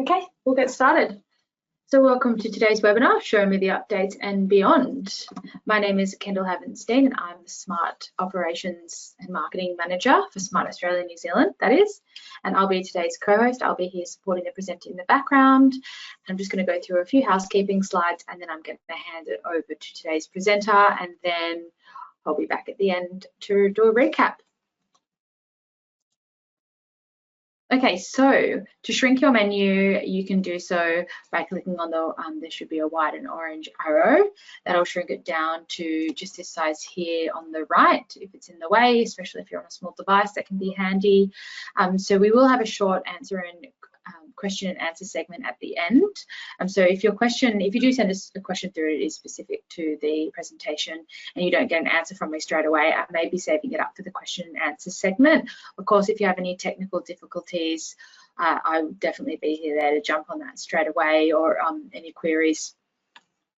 Okay, we'll get started. So welcome to today's webinar, Show Me the Updates and Beyond. My name is Kendall Havenstein and I'm the Smart Operations and Marketing Manager for Smart Australia New Zealand, that is. And I'll be today's co-host. I'll be here supporting the presenter in the background. I'm just going to go through a few housekeeping slides and then I'm going to hand it over to today's presenter, and then I'll be back at the end to do a recap. Okay, so to shrink your menu, you can do so by clicking on the, there should be a white and orange arrow. That'll shrink it down to just this size here on the right, if it's in the way, especially if you're on a small device, that can be handy. So we will have a short answer and question and answer segment at the end. So if you do send us a question through, it is specific to the presentation and you don't get an answer from me straight away, I may be saving it up for the question and answer segment. Of course, if you have any technical difficulties, I will definitely be here there to jump on that straight away, or any queries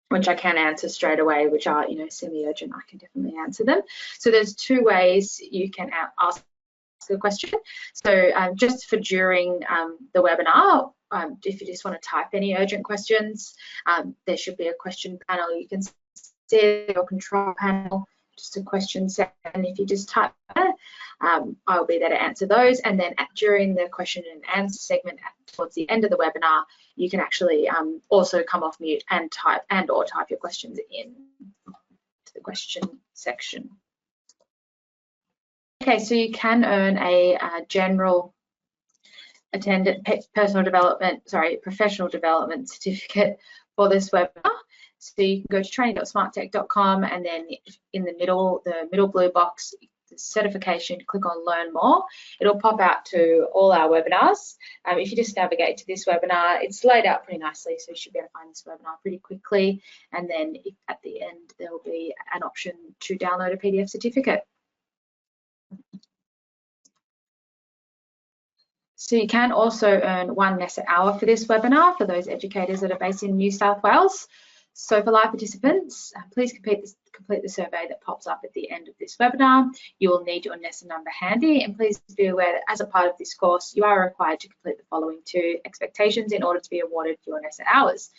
which I can answer straight away, which are, semi-urgent, I can definitely answer them. So there's two ways you can ask the question. So just for during the webinar, if you just want to type any urgent questions, there should be a question panel. You can see your control panel, just a question set, and if you just type that, I'll be there to answer those. And then during the question and answer segment towards the end of the webinar, you can actually also come off mute and type your questions in to the question section. Okay, so you can earn a general attendant professional development certificate for this webinar. So you can go to training.smarttech.com, and then in the middle blue box, the certification, click on Learn More. It'll pop out to all our webinars. If you just navigate to this webinar, it's laid out pretty nicely, so you should be able to find this webinar pretty quickly. And then at the end, there will be an option to download a PDF certificate. So you can also earn 1 NESA hour for this webinar for those educators that are based in New South Wales. So for live participants, please complete the survey that pops up at the end of this webinar. You will need your NESA number handy, and please be aware that as a part of this course, you are required to complete the following 2 expectations in order to be awarded your NESA hours.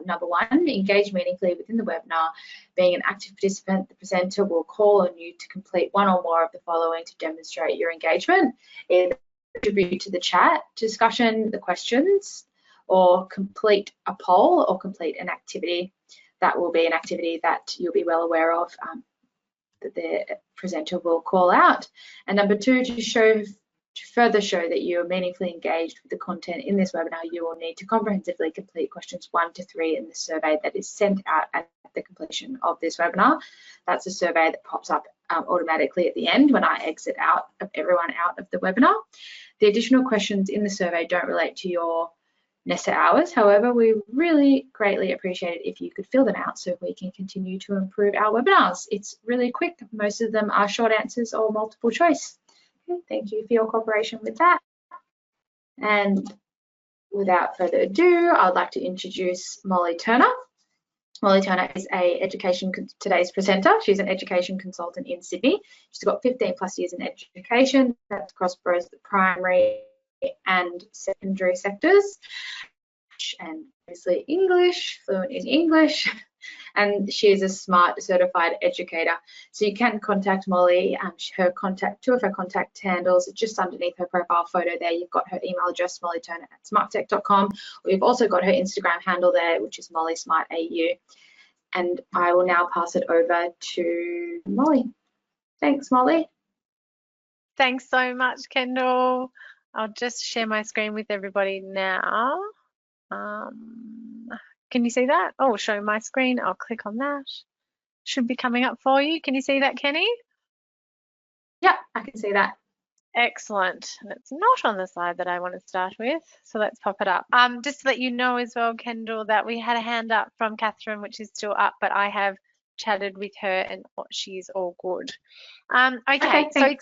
Number 1, engage meaningfully within the webinar. Being an active participant, the presenter will call on you to complete 1 or more of the following to demonstrate your engagement. Either contribute to the chat discussion, the questions, or complete a poll or complete an activity. That will be an activity that you'll be well aware of, that the presenter will call out. And number 2, to further show that you are meaningfully engaged with the content in this webinar, you will need to comprehensively complete questions 1 to 3 in the survey that is sent out at the completion of this webinar. That's a survey that pops up automatically at the end when I exit everyone out of the webinar. The additional questions in the survey don't relate to your NESA hours. However, we really greatly appreciate it if you could fill them out so we can continue to improve our webinars. It's really quick. Most of them are short answers or multiple choice. Okay, thank you for your cooperation with that. And without further ado, I'd like to introduce Molly Turner. Molly Turner is today's presenter. She's an education consultant in Sydney. She's got 15+ years in education. That's across both the primary and secondary sectors, and obviously English, fluent in English, and she is a Smart certified educator. So you can contact Molly. Two of her contact handles are just underneath her profile photo there. You've got her email address, mollyturner@smarttech.com, or you've also got her Instagram handle there, which is mollysmartau. And I will now pass it over to Molly. Thanks, Molly. Thanks so much, Kendall. I'll just share my screen with everybody now. Can you see that? Oh, show my screen. I'll click on that. Should be coming up for you. Can you see that, Kenny? Yeah, I can see that. Excellent. And it's not on the slide that I want to start with, so let's pop it up. Just to let you know as well, Kendall, that we had a hand up from Catherine, which is still up, but I have chatted with her and she's all good. Okay, so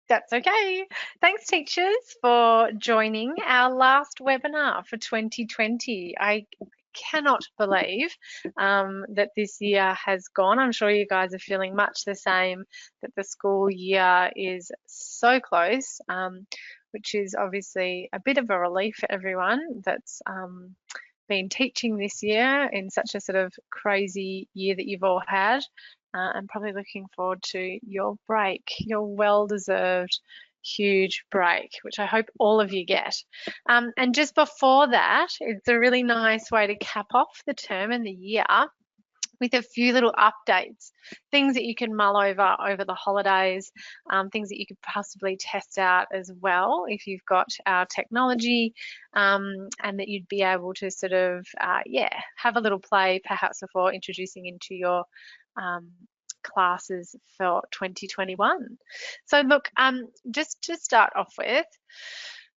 that's okay. Thanks, teachers, for joining our last webinar for 2020. I cannot believe that this year has gone. I'm sure you guys are feeling much the same, that the school year is so close. which is obviously a bit of a relief for everyone that's been teaching this year in such a sort of crazy year that you've all had. I'm probably looking forward to your break, your well-deserved huge break, which I hope all of you get. And just before that, it's a really nice way to cap off the term and the year with a few little updates, things that you can mull over the holidays, things that you could possibly test out as well if you've got our technology, and that you'd be able to sort of, have a little play perhaps before introducing into your classes for 2021. So look, just to start off with,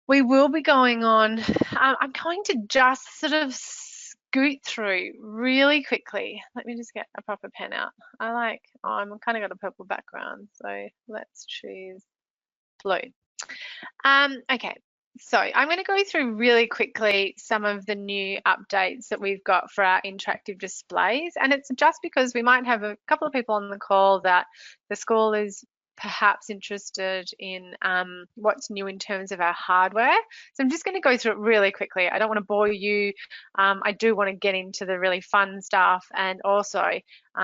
we will be going on, I'm going to just sort of scoot through really quickly. Let me just get a proper pen out. I'm kind of got a purple background, so let's choose blue. Okay, so I'm going to go through really quickly some of the new updates that we've got for our interactive displays, and it's just because we might have a couple of people on the call that the school is perhaps interested in what's new in terms of our hardware. So I'm just going to go through it really quickly. I don't want to bore you. I do want to get into the really fun stuff and also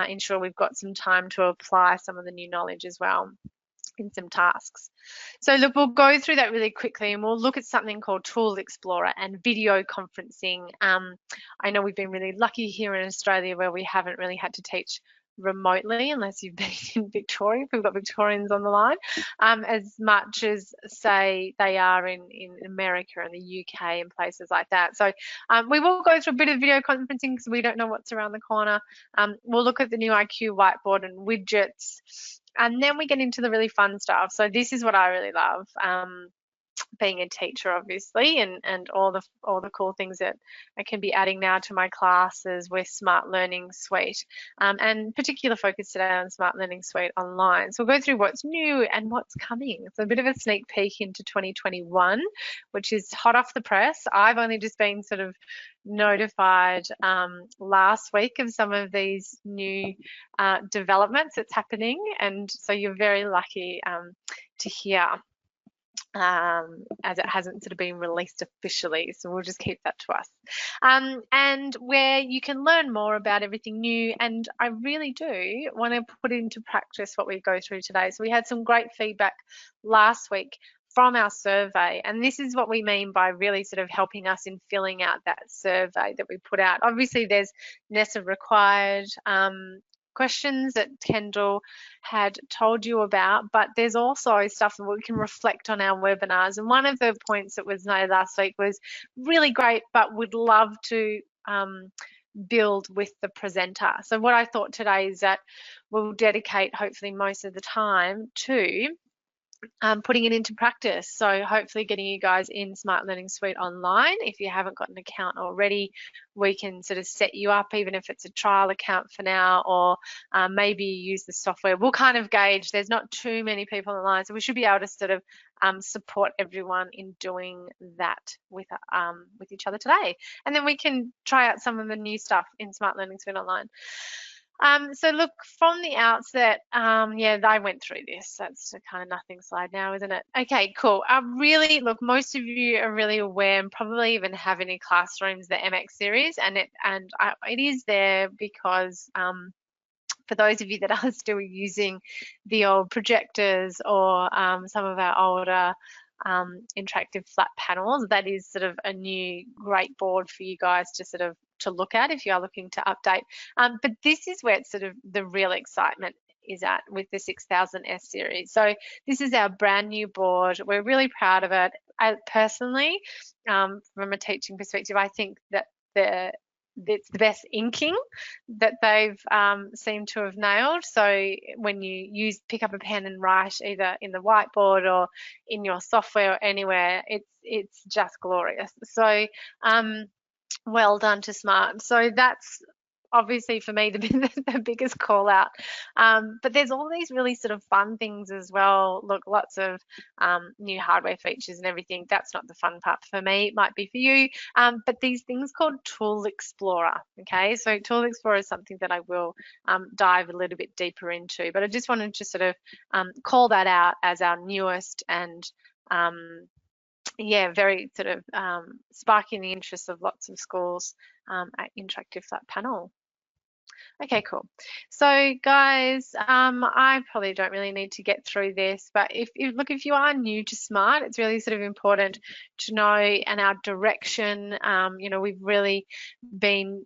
ensure we've got some time to apply some of the new knowledge as well in some tasks. So look, we'll go through that really quickly and we'll look at something called Tool Explorer and video conferencing. I know we've been really lucky here in Australia where we haven't really had to teach remotely unless you've been in Victoria, if we've got Victorians on the line, as much as say they are in America and the UK and places like that. So we will go through a bit of video conferencing because we don't know what's around the corner. We'll look at the new IQ whiteboard and widgets, and then we get into the really fun stuff. So this is what I really love. Being a teacher, obviously, and all the cool things that I can be adding now to my classes with Smart Learning Suite, and particular focus today on Smart Learning Suite online. So we'll go through what's new and what's coming. So a bit of a sneak peek into 2021, which is hot off the press. I've only just been sort of notified last week of some of these new developments that's happening, and so you're very lucky to hear. As it hasn't sort of been released officially, so we'll just keep that to us. And where you can learn more about everything new, and I really do want to put into practice what we go through today. So we had some great feedback last week from our survey, and this is what we mean by really sort of helping us in filling out that survey that we put out. Obviously there's NESA required questions that Kendall had told you about, but there's also stuff that we can reflect on our webinars. And one of the points that was made last week was really great, but would love to build with the presenter. So what I thought today is that we'll dedicate hopefully most of the time to putting it into practice. So hopefully getting you guys in Smart Learning Suite online. If you haven't got an account already, we can sort of set you up, even if it's a trial account for now, or maybe use the software. We'll kind of gauge, there's not too many people online, so we should be able to sort of support everyone in doing that with each other today. And then we can try out some of the new stuff in Smart Learning Suite online. So look, from the outset, yeah, I went through this. That's a kind of nothing slide now, isn't it? Okay, cool. Really, look, most of you are really aware and probably even have in your classrooms the MX series, and it is there because for those of you that are still using the old projectors or some of our older interactive flat panels, that is sort of a new great board for you guys to sort of to look at if you are looking to update. But this is where it's sort of the real excitement is at with the 6000S series. So this is our brand new board. We're really proud of it. Personally, from a teaching perspective, I think that it's the best inking that they've seemed to have nailed. So when you pick up a pen and write either in the whiteboard or in your software or anywhere, it's just glorious. So well done to Smart. So that's obviously for me the biggest call out, but there's all these really sort of fun things as well. Look, lots of new hardware features and everything. That's not the fun part for me, it might be for you, but these things called Tool Explorer. Okay, so Tool Explorer is something that I will dive a little bit deeper into, but I just wanted to sort of call that out as our newest and yeah, very sort of sparking the interest of lots of schools at Interactive Flat Panel. Okay, cool. So guys, I probably don't really need to get through this, but if you are new to SMART, it's really sort of important to know and our direction. We've really been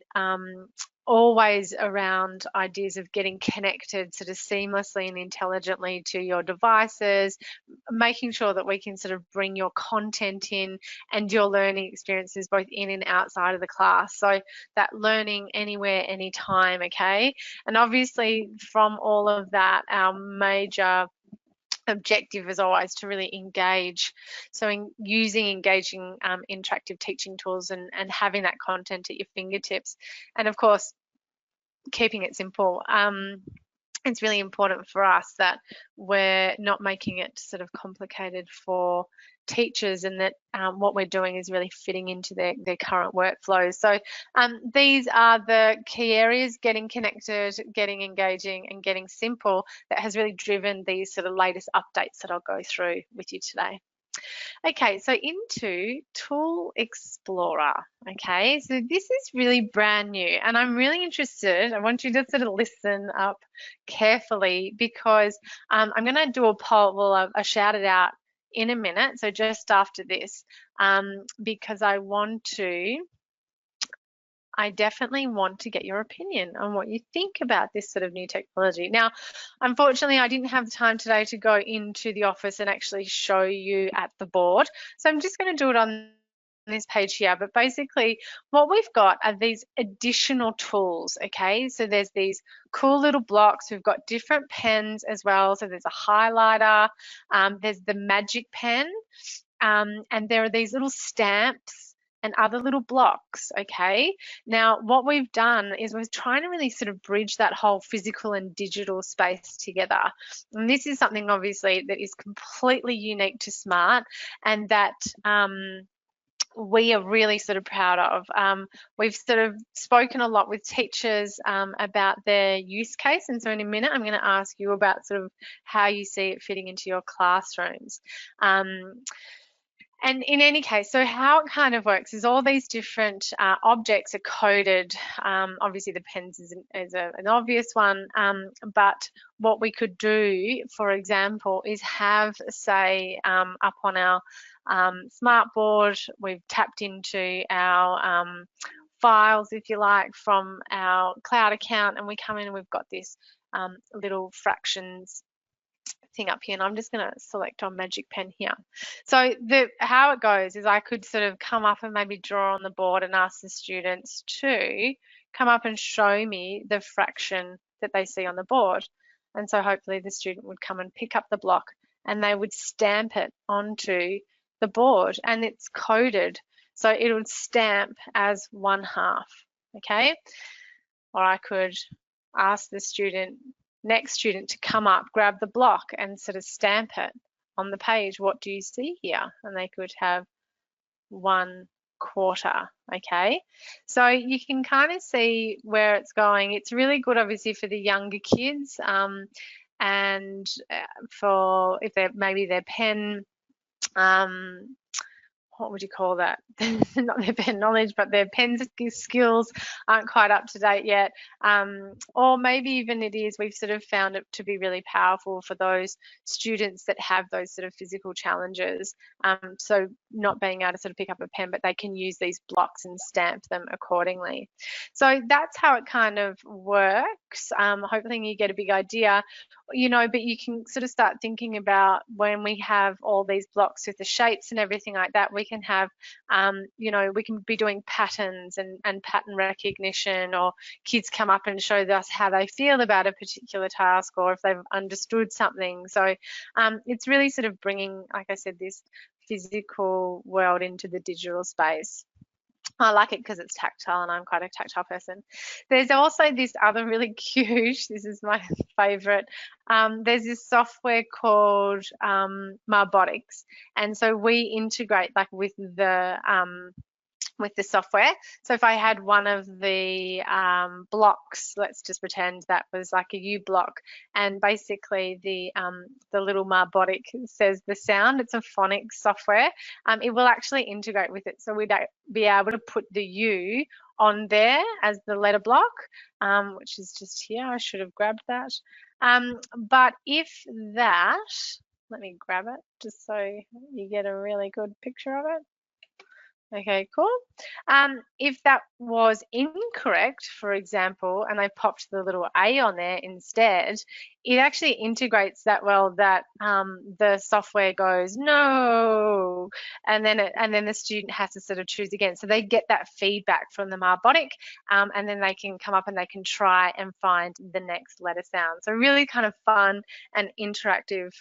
always around ideas of getting connected sort of seamlessly and intelligently to your devices, making sure that we can sort of bring your content in and your learning experiences both in and outside of the class. So that learning anywhere, anytime, okay? And obviously from all of that, our major objective is always to really engage. So using engaging interactive teaching tools and having that content at your fingertips. And of course, keeping it simple. It's really important for us that we're not making it sort of complicated for teachers, and that what we're doing is really fitting into their current workflows. So these are the key areas: getting connected, getting engaging, and getting simple, that has really driven these sort of latest updates that I'll go through with you today. Okay, so into Tool Explorer. Okay, so this is really brand new, and I'm really interested. I want you to sort of listen up carefully, because I'm going to do a poll. Well, I'll shout it out in a minute, so just after this, because I definitely want to get your opinion on what you think about this sort of new technology. Now, unfortunately, I didn't have the time today to go into the office and actually show you at the board. So I'm just going to do it on this page here. But basically, what we've got are these additional tools, okay? So there's these cool little blocks. We've got different pens as well. So there's a highlighter, there's the magic pen, and there are these little stamps and other little blocks, okay? Now, what we've done is we're trying to really sort of bridge that whole physical and digital space together. And this is something obviously that is completely unique to SMART, and that we are really sort of proud of. We've sort of spoken a lot with teachers about their use case, and so in a minute I'm going to ask you about sort of how you see it fitting into your classrooms. And in any case, so how it kind of works is all these different objects are coded. Obviously, the pens is an obvious one, but what we could do, for example, is have, say, up on our smart board, we've tapped into our files, if you like, from our cloud account, and we come in and we've got this little fractions thing up here, and I'm just going to select on Magic Pen here. So how it goes is I could sort of come up and maybe draw on the board and ask the students to come up and show me the fraction that they see on the board. And so hopefully the student would come and pick up the block and they would stamp it onto the board, and it's coded. So it would stamp as 1/2, okay? Or I could ask the next student to come up, grab the block and sort of stamp it on the page. What do you see here? And they could have 1/4, okay? So you can kind of see where it's going. It's really good obviously for the younger kids, and for if they're maybe their pen, what would you call that? Not their pen knowledge, but their pen skills aren't quite up to date yet. Or maybe even it is, we've sort of found it to be really powerful for those students that have those sort of physical challenges. So not being able to sort of pick up a pen, but they can use these blocks and stamp them accordingly. So that's how it kind of works. Hopefully you get a big idea, but you can sort of start thinking about when we have all these blocks with the shapes and everything like that, we can have, we can be doing patterns and pattern recognition, or kids come up and show us how they feel about a particular task, or if they've understood something. So it's really sort of bringing, like I said, this physical world into the digital space. I like it because it's tactile, and I'm quite a tactile person. There's also this other really cute, this is my favorite. There's this software called Marbotics. And so we integrate like with the with the software. So if I had one of the blocks, let's just pretend that was like a U block, and basically the little Marbodic says the sound, it's a phonics software, it will actually integrate with it. So we'd be able to put the U on there as the letter block, which is just here. I should have grabbed that. But if that, let me grab it just so you get a really good picture of it. Okay, cool. If that was incorrect, for example, and I popped the little A on there instead, it actually integrates that well that the software goes no, and then the student has to sort of choose again. So they get that feedback from the Marbodic, and then they can come up and they can try and find the next letter sound. So really kind of fun and interactive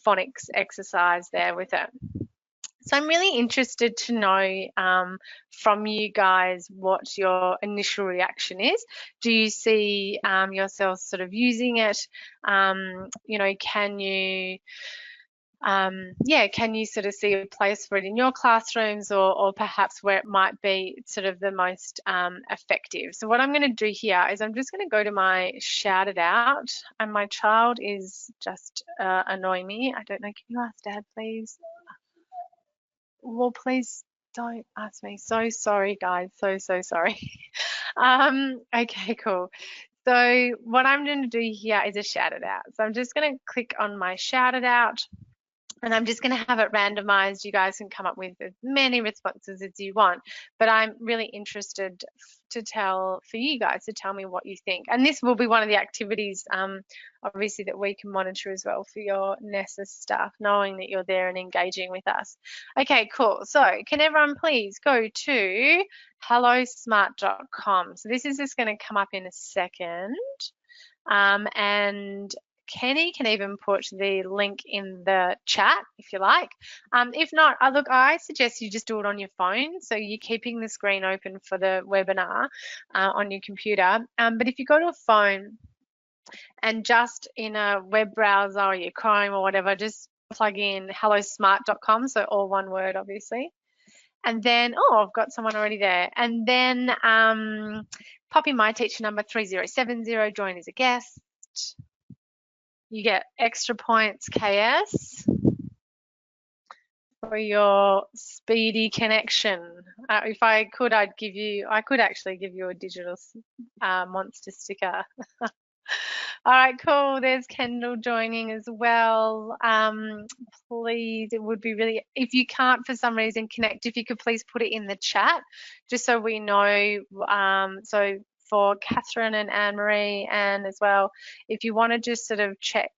phonics exercise there with it. So I'm really interested to know from you guys what your initial reaction is. Do you see yourselves sort of using it? You know, can you sort of see a place for it in your classrooms, or perhaps where it might be sort of the most effective? So what I'm going to do here is I'm just going to go to my shout it out, and my child is just annoying me. I don't know, can you ask Dad, please? Well, please don't ask me. So sorry, guys. So sorry. Okay, cool. So what I'm going to do here is a shout it out. So I'm just going to click on my shout it out, and I'm just going to have it randomized. You guys can come up with as many responses as you want, but I'm really interested for you guys to tell me what you think. And this will be one of the activities, obviously, that we can monitor as well for your NESA staff, knowing that you're there and engaging with us. Okay, cool. So can everyone please go to hellosmart.com. So this is just going to come up in a second. And Kenny can even put the link in the chat if you like. If not, look, I suggest you just do it on your phone. So you're keeping the screen open for the webinar on your computer. But if you go to a phone and just in a web browser or your Chrome or whatever, just plug in hellosmart.com. So all one word, obviously. And then, oh, I've got someone already there. And then pop in my teacher number 3070, join as a guest. You get extra points, KS, for your speedy connection. If I could, I could actually give you a digital monster sticker. All right, cool. There's Kendall joining as well. Please, it would be really, if you can't for some reason connect, if you could please put it in the chat, just so we know. So for Catherine and Anne-Marie and as well, if you want to just sort of check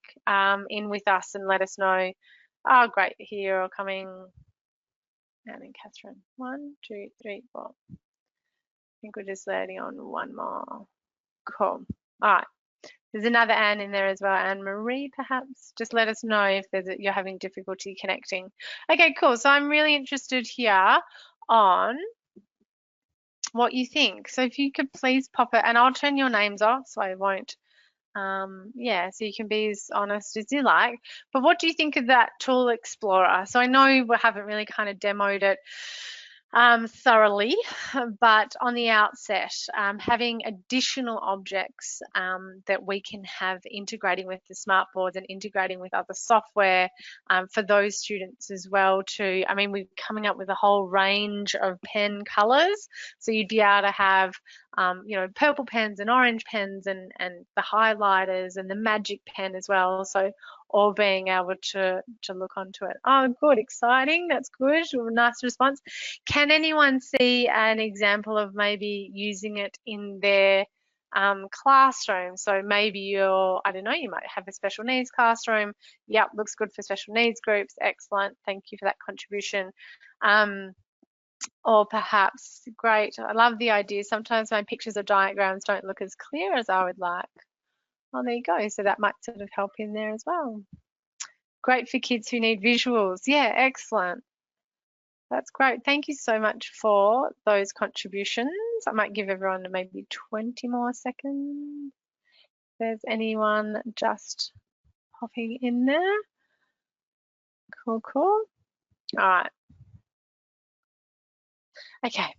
in with us and let us know. Oh, great, here are coming Anne and Catherine. 1, 2, 3, 4. I think we're just letting on one more. Cool. All right. There's another Anne in there as well, Anne-Marie perhaps. Just let us know if you're having difficulty connecting. Okay, cool. So I'm really interested here on what you think. So if you could please pop it, and I'll turn your names off so I won't, yeah, so you can be as honest as you like. But what do you think of that Tool Explorer? So I know we haven't really kind of demoed it thoroughly, but on the outset, having additional objects that we can have integrating with the smartboards and integrating with other software for those students as well too. I mean, we're coming up with a whole range of pen colors, so you'd be able to have you know, purple pens and orange pens and the highlighters and the magic pen as well. So all being able to look onto it. Oh, good, exciting. That's good. Nice response. Can anyone see an example of maybe using it in their classroom? So maybe I don't know, you might have a special needs classroom. Yep, looks good for special needs groups. Excellent. Thank you for that contribution. Or perhaps, great, I love the idea. Sometimes my pictures or diagrams don't look as clear as I would like. Oh, there you go. So that might sort of help in there as well. Great for kids who need visuals. Yeah, excellent. That's great. Thank you so much for those contributions. I might give everyone maybe 20 more seconds. If there's anyone just popping in there. Cool, cool. All right. Okay.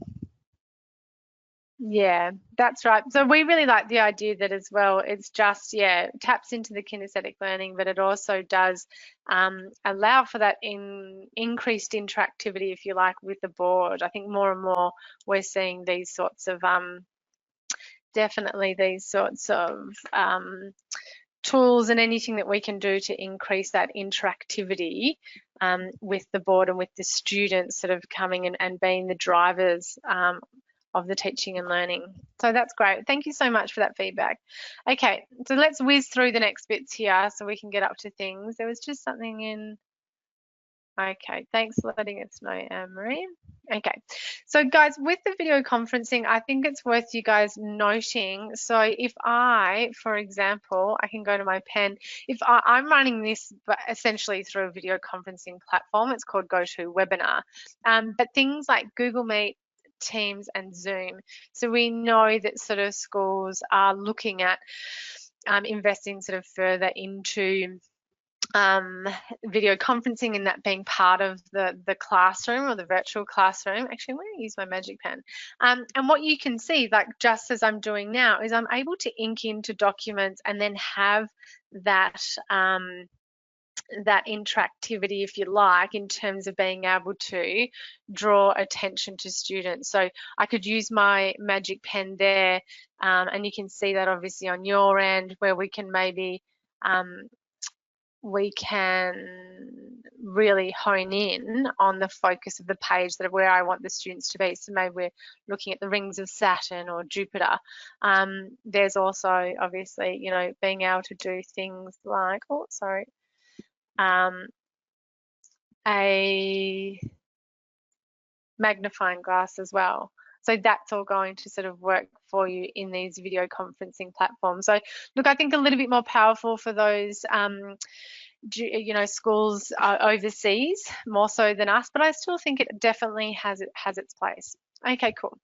Yeah, that's right. So we really like the idea that as well, it's just, yeah, taps into the kinesthetic learning, but it also does allow for that increased interactivity, if you like, with the board. I think more and more we're seeing these sorts of, definitely these sorts of tools and anything that we can do to increase that interactivity with the board and with the students sort of coming in and being the drivers of the teaching and learning. So that's great. Thank you so much for that feedback. Okay, so let's whiz through the next bits here so we can get up to things. There was just something in. Okay, thanks for letting us know, Anne-Marie. Okay, so guys, with the video conferencing, I think it's worth you guys noting. So if I, for example, I can go to my pen. If I'm running this essentially through a video conferencing platform, it's called GoToWebinar. But things like Google Meet, Teams and Zoom. So we know that sort of schools are looking at investing sort of further into video conferencing and that being part of the classroom or the virtual classroom. Actually, I'm going to use my magic pen. And what you can see, like just as I'm doing now, is I'm able to ink into documents and then have that that interactivity, if you like, in terms of being able to draw attention to students. So I could use my magic pen there, and you can see that obviously on your end where we can maybe we can really hone in on the focus of the page that where I want the students to be. So maybe we're looking at the rings of Saturn or Jupiter. There's also obviously, you know, being able to do things like, oh, sorry, a magnifying glass as well. So that's all going to sort of work for you in these video conferencing platforms. So look, I think a little bit more powerful for those you know, schools overseas more so than us, but I still think it definitely has its place. Okay, cool.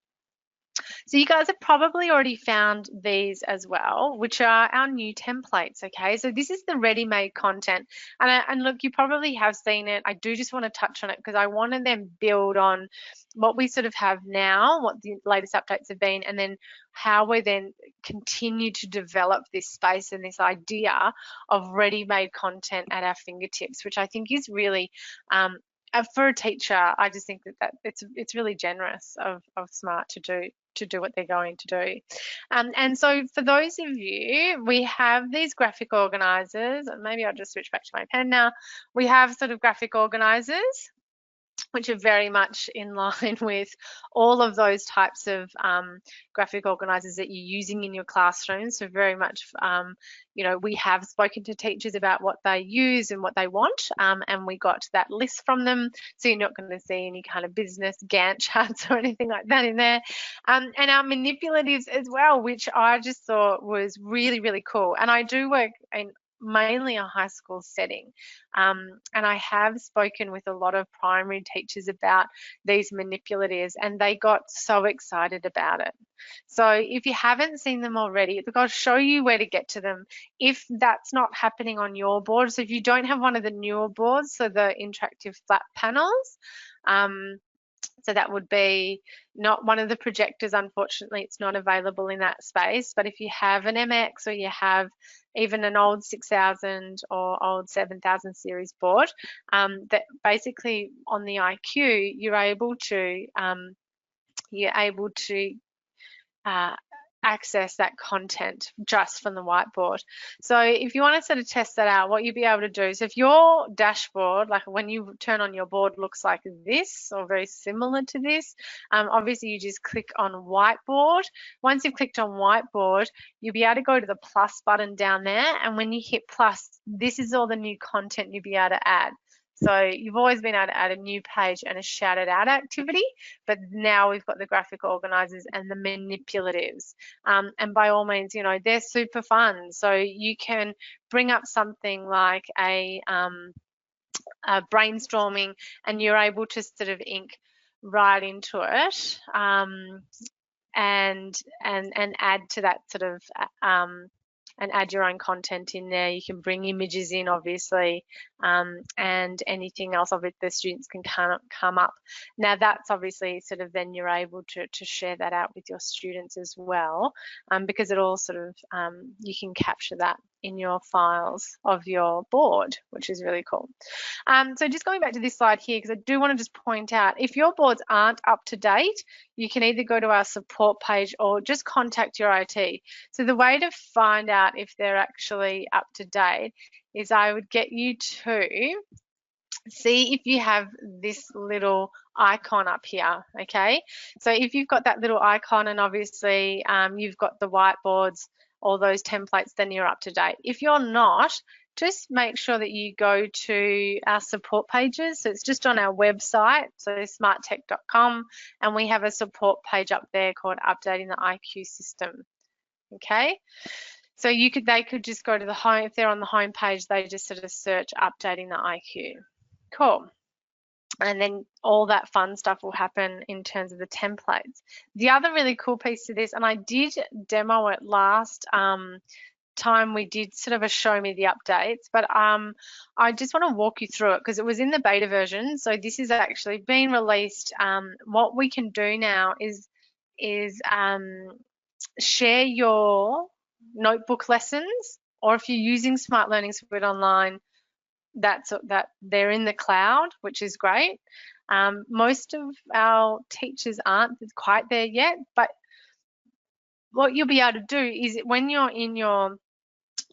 So you guys have probably already found these as well, which are our new templates, okay? So this is the ready-made content. And look, you probably have seen it. I do just want to touch on it because I want to then build on what we sort of have now, what the latest updates have been, and then how we then continue to develop this space and this idea of ready-made content at our fingertips, which I think is really for a teacher, I just think that it's really generous of Smart to do what they're going to do. And so for those of you, we have these graphic organizers. Maybe I'll just switch back to my pen now. We have sort of graphic organizers, which are very much in line with all of those types of graphic organizers that you're using in your classroom. So very much, you know, we have spoken to teachers about what they use and what they want, and we got that list from them. So you're not going to see any kind of business Gantt charts or anything like that in there. And our manipulatives as well, which I just thought was really, really cool. And I do work in mainly a high school setting. And I have spoken with a lot of primary teachers about these manipulatives and they got so excited about it. So if you haven't seen them already, look, I'll show you where to get to them if that's not happening on your board. So if you don't have one of the newer boards, so the interactive flat panels, so that would be not one of the projectors, unfortunately, it's not available in that space. But if you have an MX or you have even an old 6000 or old 7000 series board, that basically on the IQ, you're able to access that content just from the whiteboard. So if you want to sort of test that out, what you'll be able to do is if your dashboard, like when you turn on your board, looks like this or very similar to this, obviously you just click on whiteboard. Once you've clicked on whiteboard, you'll be able to go to the plus button down there, and when you hit plus, this is all the new content you'll be able to add. So you've always been able to add a new page and a shouted out activity, but now we've got the graphic organizers and the manipulatives. And by all means, you know, they're super fun. So you can bring up something like a brainstorming and you're able to sort of ink right into it and add to that sort of and add your own content in there. You can bring images in, obviously, and anything else of it the students can come up. Now that's obviously sort of then you're able to share that out with your students as well, because it all sort of you can capture that in your files of your board, which is really cool. So just going back to this slide here, because I do want to just point out, if your boards aren't up to date, you can either go to our support page or just contact your IT. So the way to find out if they're actually up to date is I would get you to see if you have this little icon up here, okay? So if you've got that little icon and obviously you've got the whiteboards, all those templates, then you're up to date. If you're not, just make sure that you go to our support pages. So it's just on our website, so smarttech.com, and we have a support page up there called Updating the IQ System, okay? So they could just go to the home, if they're on the home page, they just sort of search Updating the IQ. Cool. And then all that fun stuff will happen in terms of the templates. The other really cool piece to this, and I did demo it last time we did sort of a show me the updates, but I just want to walk you through it because it was in the beta version. So this is actually been released. What we can do now is share your notebook lessons, or if you're using Smart Learning Suite Online, that they're in the cloud, which is great. Most of our teachers aren't quite there yet, but what you'll be able to do is when you're in your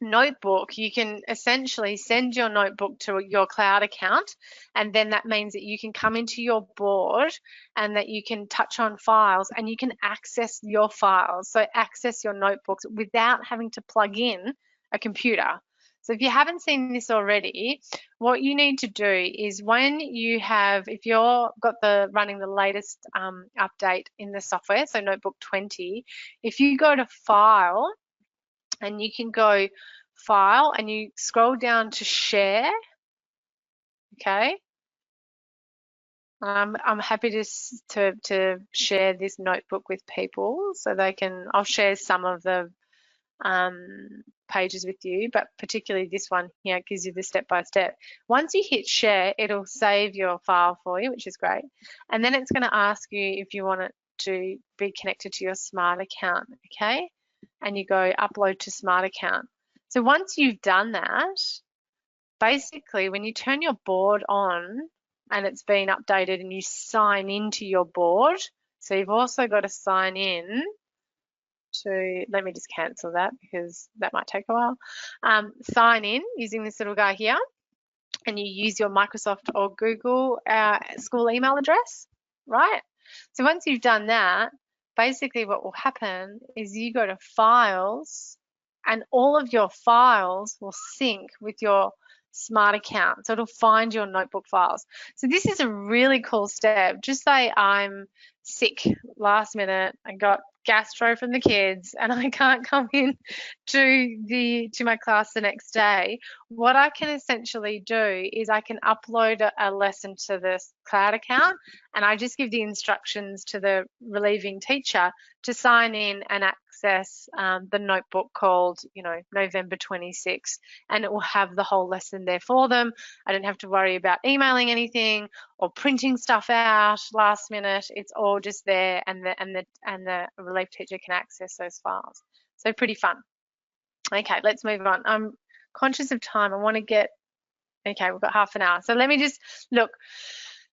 notebook, you can essentially send your notebook to your cloud account, and then that means that you can come into your board and that you can touch on files and you can access your files, so access your notebooks without having to plug in a computer. So if you haven't seen this already, what you need to do is if you're got running the latest update in the software, so Notebook 20, if you go to File and you can go File and you scroll down to Share, okay? I'm happy to share this notebook with people so they can, I'll share some of the pages with you, but particularly this one here gives you the step-by-step. Once you hit share, it'll save your file for you, which is great. And then it's going to ask you if you want it to be connected to your Smart account, okay? And you go upload to Smart account. So once you've done that, basically when you turn your board on and it's been updated and you sign into your board, so you've also got to sign in to, let me just cancel that because that might take a while. Sign in using this little guy here, and you use your Microsoft or Google school email address, right? So once you've done that, basically what will happen is you go to Files and all of your files will sync with your Smart account. So it'll find your notebook files. So this is a really cool step. Just say I'm sick last minute, I got gastro from the kids and I can't come in to my class the next day. What I can essentially do is I can upload a lesson to this cloud account, and I just give the instructions to the relieving teacher to sign in and access the notebook called, November 26, and it will have the whole lesson there for them. I don't have to worry about emailing anything or printing stuff out last minute. It's all just there, and the relief teacher can access those files. So pretty fun. Okay, let's move on. I'm conscious of time. I want to get, okay, we've got half an hour. So let me just look.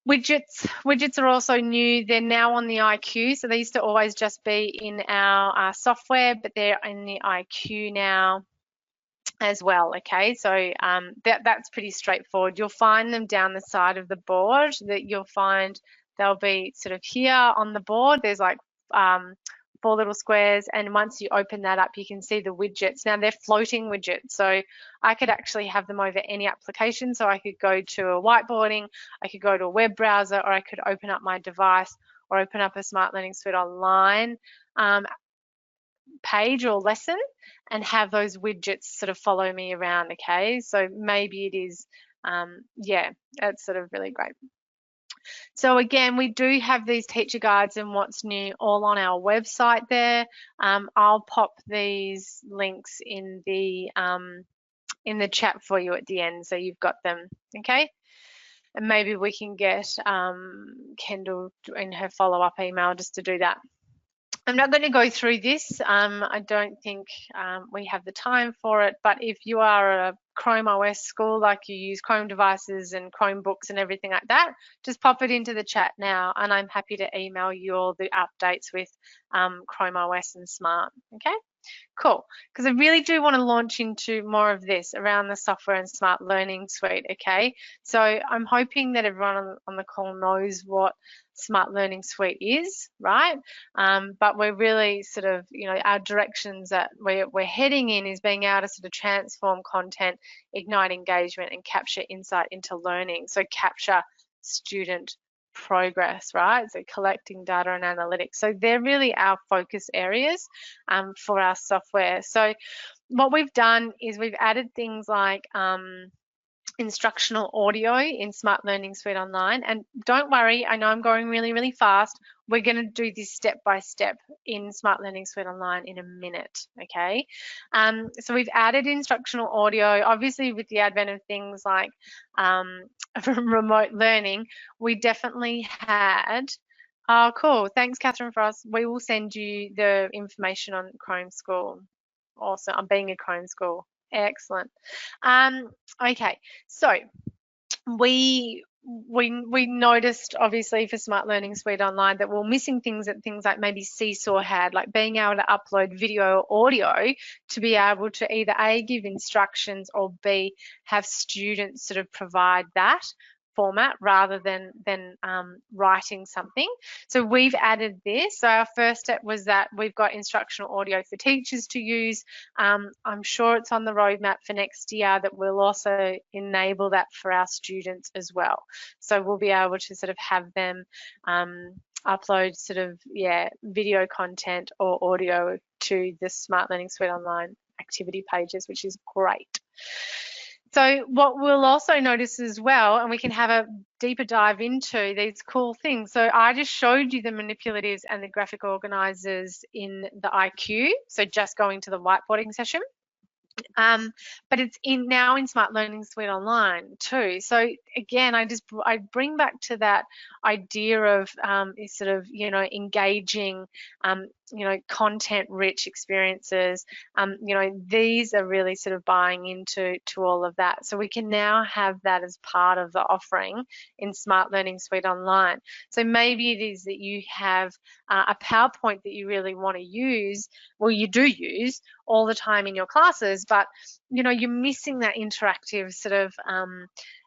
Widgets are also new. They're now on the IQ. So they used to always just be in our software, but they're in the IQ now as well. Okay, so that's pretty straightforward. You'll find them down the side of the board. That you'll find they'll be sort of here on the board. There's like 4 little squares, and once you open that up, you can see the widgets. Now they're floating widgets, so I could actually have them over any application. So I could go to a whiteboarding, I could go to a web browser, or I could open up my device or open up a Smart Learning Suite Online page or lesson and have those widgets sort of follow me around. Okay, so maybe it is, yeah, that's sort of really great. So again, we do have these teacher guides and what's new all on our website there. I'll pop these links in the chat for you at the end, so you've got them, okay? And maybe we can get Kendall in her follow-up email just to do that. I'm not going to go through this. I don't think we have the time for it, but if you are a Chrome OS school, like you use Chrome devices and Chromebooks and everything like that, just pop it into the chat now, and I'm happy to email you all the updates with Chrome OS and Smart, okay? Cool, because I really do want to launch into more of this around the software and smart learning suite, okay? So I'm hoping that everyone on the call knows what smart learning suite is, right? But we're really sort of, you know, our directions that we're heading in is being able to sort of transform content, ignite engagement, and capture insight into learning. So capture student progress, right? So collecting data and analytics. So they're really our focus areas for our software. So what we've done is we've added things like instructional audio in Smart Learning Suite Online. And don't worry, I know I'm going really, really fast. We're going to do this step by step in Smart Learning Suite Online in a minute, okay? So we've added instructional audio, obviously with the advent of things like remote learning. We definitely had, oh cool, thanks Catherine for us. We will send you the information on Chrome School. Awesome, I'm being a Chrome School. Excellent. Okay, so we noticed obviously for Smart Learning Suite Online that we're missing things that things like maybe Seesaw had, like being able to upload video or audio to be able to either A, give instructions, or B, have students sort of provide that format rather than writing something. So we've added this. So our first step was that we've got instructional audio for teachers to use. I'm sure it's on the roadmap for next year that we'll also enable that for our students as well. So we'll be able to sort of have them upload sort of, video content or audio to the Smart Learning Suite Online activity pages, which is great. So what we'll also notice as well, and we can have a deeper dive into these cool things. So I just showed you the manipulatives and the graphic organizers in the IQ. So just going to the whiteboarding session. But it's now in Smart Learning Suite Online too. So again, I bring back to that idea of sort of, you know, engaging, you know, content-rich experiences. You know, these are really sort of buying into all of that. So we can now have that as part of the offering in Smart Learning Suite Online. So maybe it is that you have a PowerPoint that you really want to use, well, you do use all the time in your classes, but you know, you're missing that interactive sort of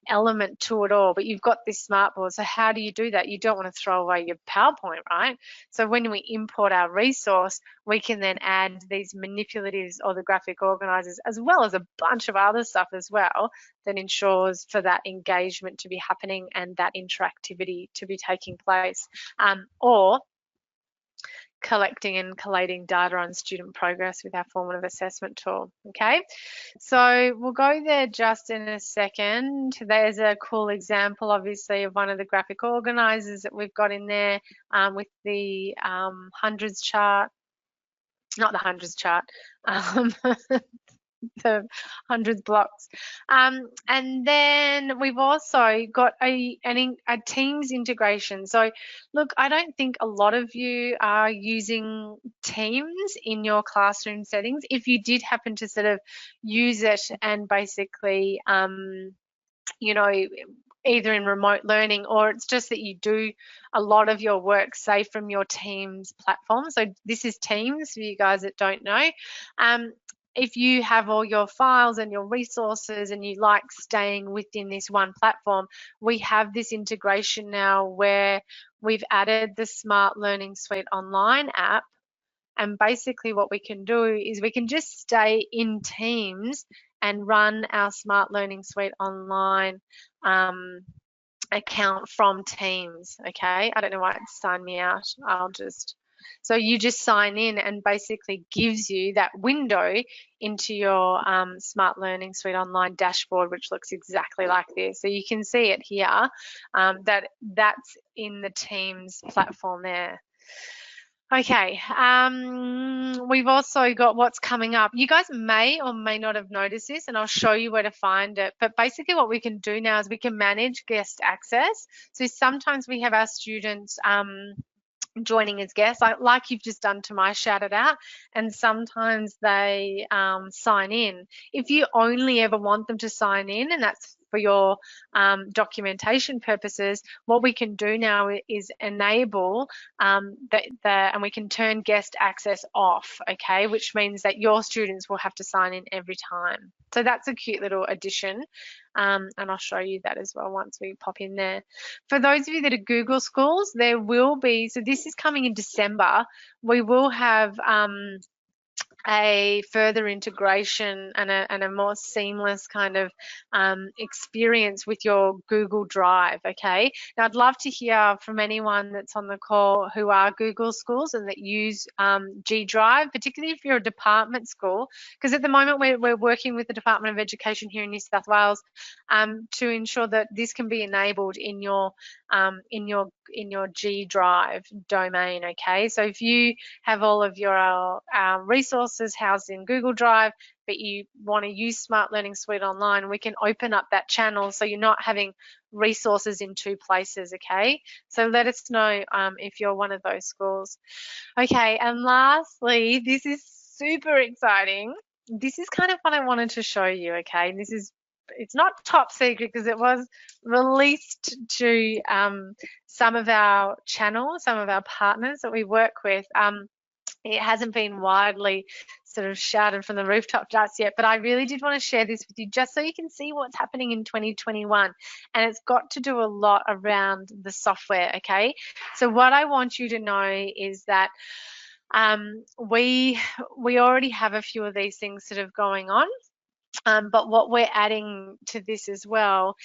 element to it all, but you've got this smartboard. So how do you do that? You don't want to throw away your PowerPoint, right? So when we import our resource, we can then add these manipulatives or the graphic organizers, as well as a bunch of other stuff as well, that ensures for that engagement to be happening and that interactivity to be taking place. Or collecting and collating data on student progress with our formative assessment tool, okay? So we'll go there just in a second. There's a cool example, obviously, of one of the graphic organizers that we've got in there with the hundreds chart, not the hundreds chart, the hundreds blocks. And then we've also got a Teams integration. So look, I don't think a lot of you are using Teams in your classroom settings. If you did happen to sort of use it and basically, you know, either in remote learning, or it's just that you do a lot of your work, say, from your Teams platform. So this is Teams for you guys that don't know. If you have all your files and your resources and you like staying within this one platform, we have this integration now where we've added the Smart Learning Suite Online app. And basically what we can do is we can just stay in Teams and run our Smart Learning Suite Online account from Teams, okay? I don't know why it's signed me out. I'll just So you just sign in and basically gives you that window into your Smart Learning Suite Online dashboard, which looks exactly like this. So you can see it here, that's in the Teams platform there. Okay, we've also got what's coming up. You guys may or may not have noticed this, and I'll show you where to find it. But basically what we can do now is we can manage guest access. So sometimes we have our students joining as guests, like you've just done to my shout it out, and sometimes they sign in. If you only ever want them to sign in, and that's for your documentation purposes, what we can do now is enable and we can turn guest access off, okay, which means that your students will have to sign in every time. So that's a cute little addition, and I'll show you that as well once we pop in there. For those of you that are Google schools, there will be, so this is coming in December, we will have a further integration and a more seamless kind of experience with your Google Drive, okay? Now, I'd love to hear from anyone that's on the call who are Google schools and that use G Drive, particularly if you're a department school, because at the moment we're working with the Department of Education here in New South Wales to ensure that this can be enabled in your G Drive domain, okay? So if you have all of your resources housed in Google Drive, but you want to use Smart Learning Suite Online, we can open up that channel so you're not having resources in two places, okay? So let us know if you're one of those schools. Okay, and lastly, this is super exciting. This is kind of what I wanted to show you, okay? And it's not top secret because it was released to some of our channels, some of our partners that we work with. It hasn't been widely sort of shouted from the rooftop just yet, but I really did want to share this with you just so you can see what's happening in 2021. And it's got to do a lot around the software, okay? So what I want you to know is that we already have a few of these things sort of going on. But what we're adding to this as well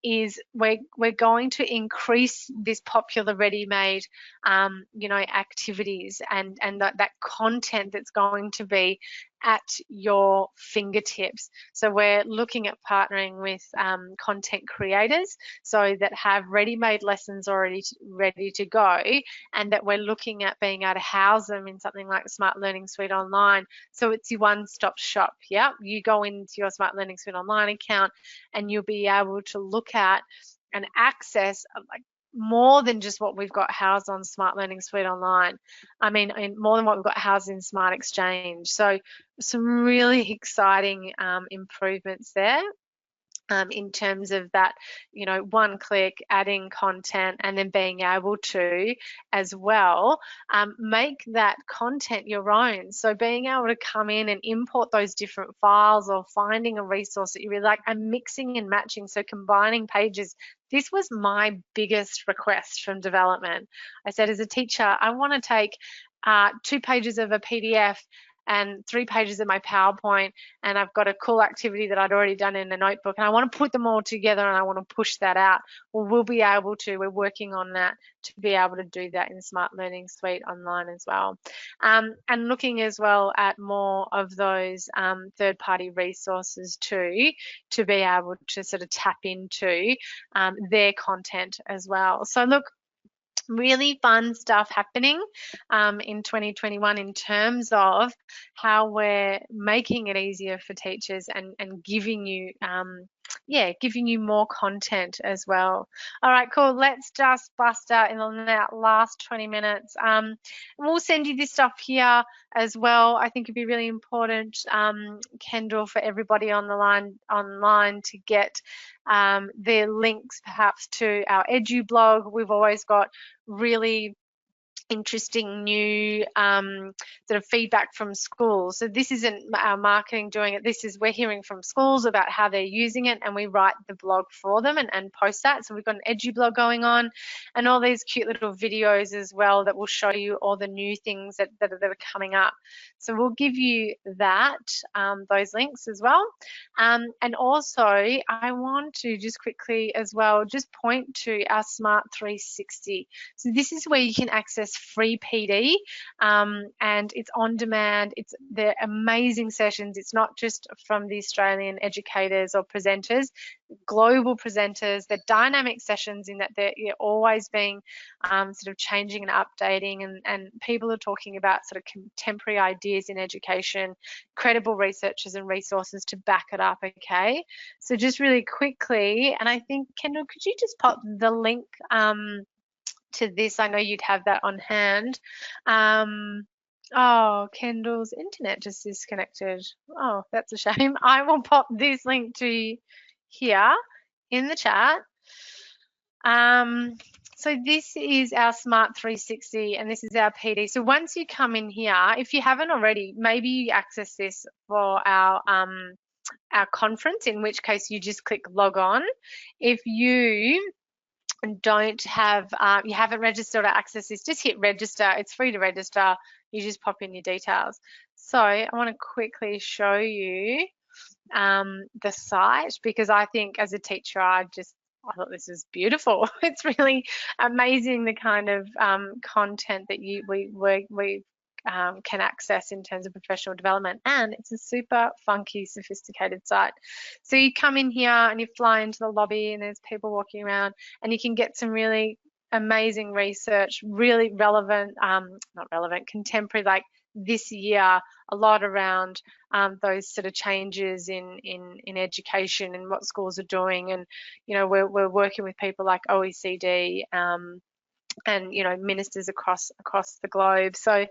is we're going to increase this popular ready-made, activities and that content that's going to be at your fingertips. So we're looking at partnering with content creators so that have ready-made lessons already ready to go, and that we're looking at being able to house them in something like Smart Learning Suite Online. So it's your one-stop shop. Yeah, you go into your Smart Learning Suite Online account and you'll be able to look at and access like more than just what we've got housed on Smart Learning Suite Online. I mean, more than what we've got housed in Smart Exchange. So some really exciting improvements there. In terms of that, one click, adding content, and then being able to, as well, make that content your own. So being able to come in and import those different files or finding a resource that you really like and mixing and matching, so combining pages. This was my biggest request from development. I said, as a teacher, I want to take 2 pages of a PDF and 3 pages of my PowerPoint, and I've got a cool activity that I'd already done in a notebook, and I want to put them all together and I want to push that out. Well, we'll be able to, we're working on that to be able to do that in Smart Learning Suite Online as well. And looking as well at more of those third-party resources too, to be able to sort of tap into their content as well. So look, really fun stuff happening in 2021 in terms of how we're making it easier for teachers and giving you giving you more content as well. All right, cool. Let's just bust out in that last 20 minutes. We'll send you this stuff here as well. I think it'd be really important, Kendall, for everybody on the line online to get the links perhaps to our Edu blog. We've always got really interesting new sort of feedback from schools. So this isn't our marketing doing it. This is, we're hearing from schools about how they're using it, and we write the blog for them and post that. So we've got an Edu blog going on, and all these cute little videos as well that will show you all the new things that are coming up. So we'll give you that, those links as well. And also I want to just quickly as well just point to our Smart 360. So this is where you can access free PD, and it's on demand. They're amazing sessions. It's not just from the Australian educators or presenters, global presenters. They're dynamic sessions in that they're always being sort of changing and updating, and people are talking about sort of contemporary ideas in education, credible researchers and resources to back it up. Okay, so just really quickly, and I think, Kendall, could you just pop the link to this? I know you'd have that on hand. Oh, Kendall's internet just disconnected. Oh, that's a shame. I will pop this link to here in the chat. So this is our Smart 360, and this is our PD. So once you come in here, if you haven't already, maybe you access this for our conference, in which case you just click log on. If you don't have, you haven't registered or access this, just hit register. It's free to register. You just pop in your details. So I want to quickly show you the site, because I think as a teacher, I thought this is beautiful. It's really amazing the kind of content that we can access in terms of professional development, and it's a super funky, sophisticated site. So you come in here and you fly into the lobby, and there's people walking around, and you can get some really amazing research, really relevant, not relevant, contemporary, like this year, a lot around those sort of changes in education and what schools are doing. And we're working with people like OECD and ministers across the globe. So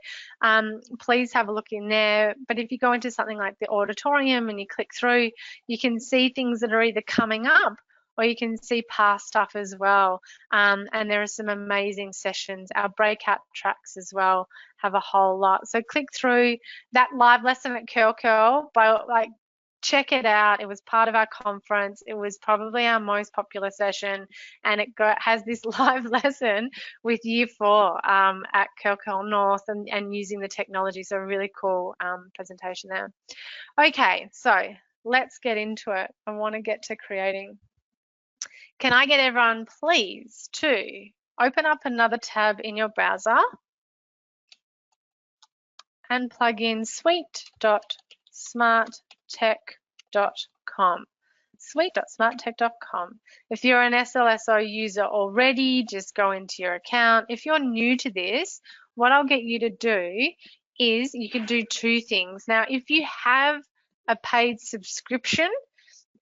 please have a look in there. But if you go into something like the auditorium and you click through, you can see things that are either coming up, or you can see past stuff as well. And there are some amazing sessions. Our breakout tracks as well have a whole lot. So click through that live lesson at Curl, check it out. It was part of our conference. It was probably our most popular session, and it has this live lesson with Year 4 at Curl North and using the technology. So a really cool presentation there. Okay, so let's get into it. I want to get to creating. Can I get everyone, please, to open up another tab in your browser and plug in suite.smarttech.com. Suite.smarttech.com. If you're an SLSO user already, just go into your account. If you're new to this, what I'll get you to do is you can do two things. Now, if you have a paid subscription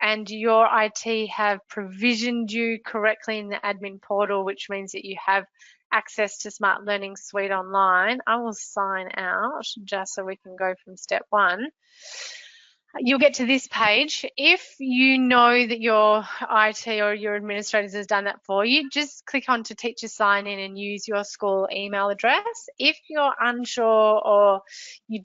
and your IT have provisioned you correctly in the admin portal, which means that you have access to Smart Learning Suite online, I will sign out just so we can go from step 1. You'll get to this page. If you know that your IT or your administrators has done that for you, just click on to teacher sign in and use your school email address. If you're unsure or you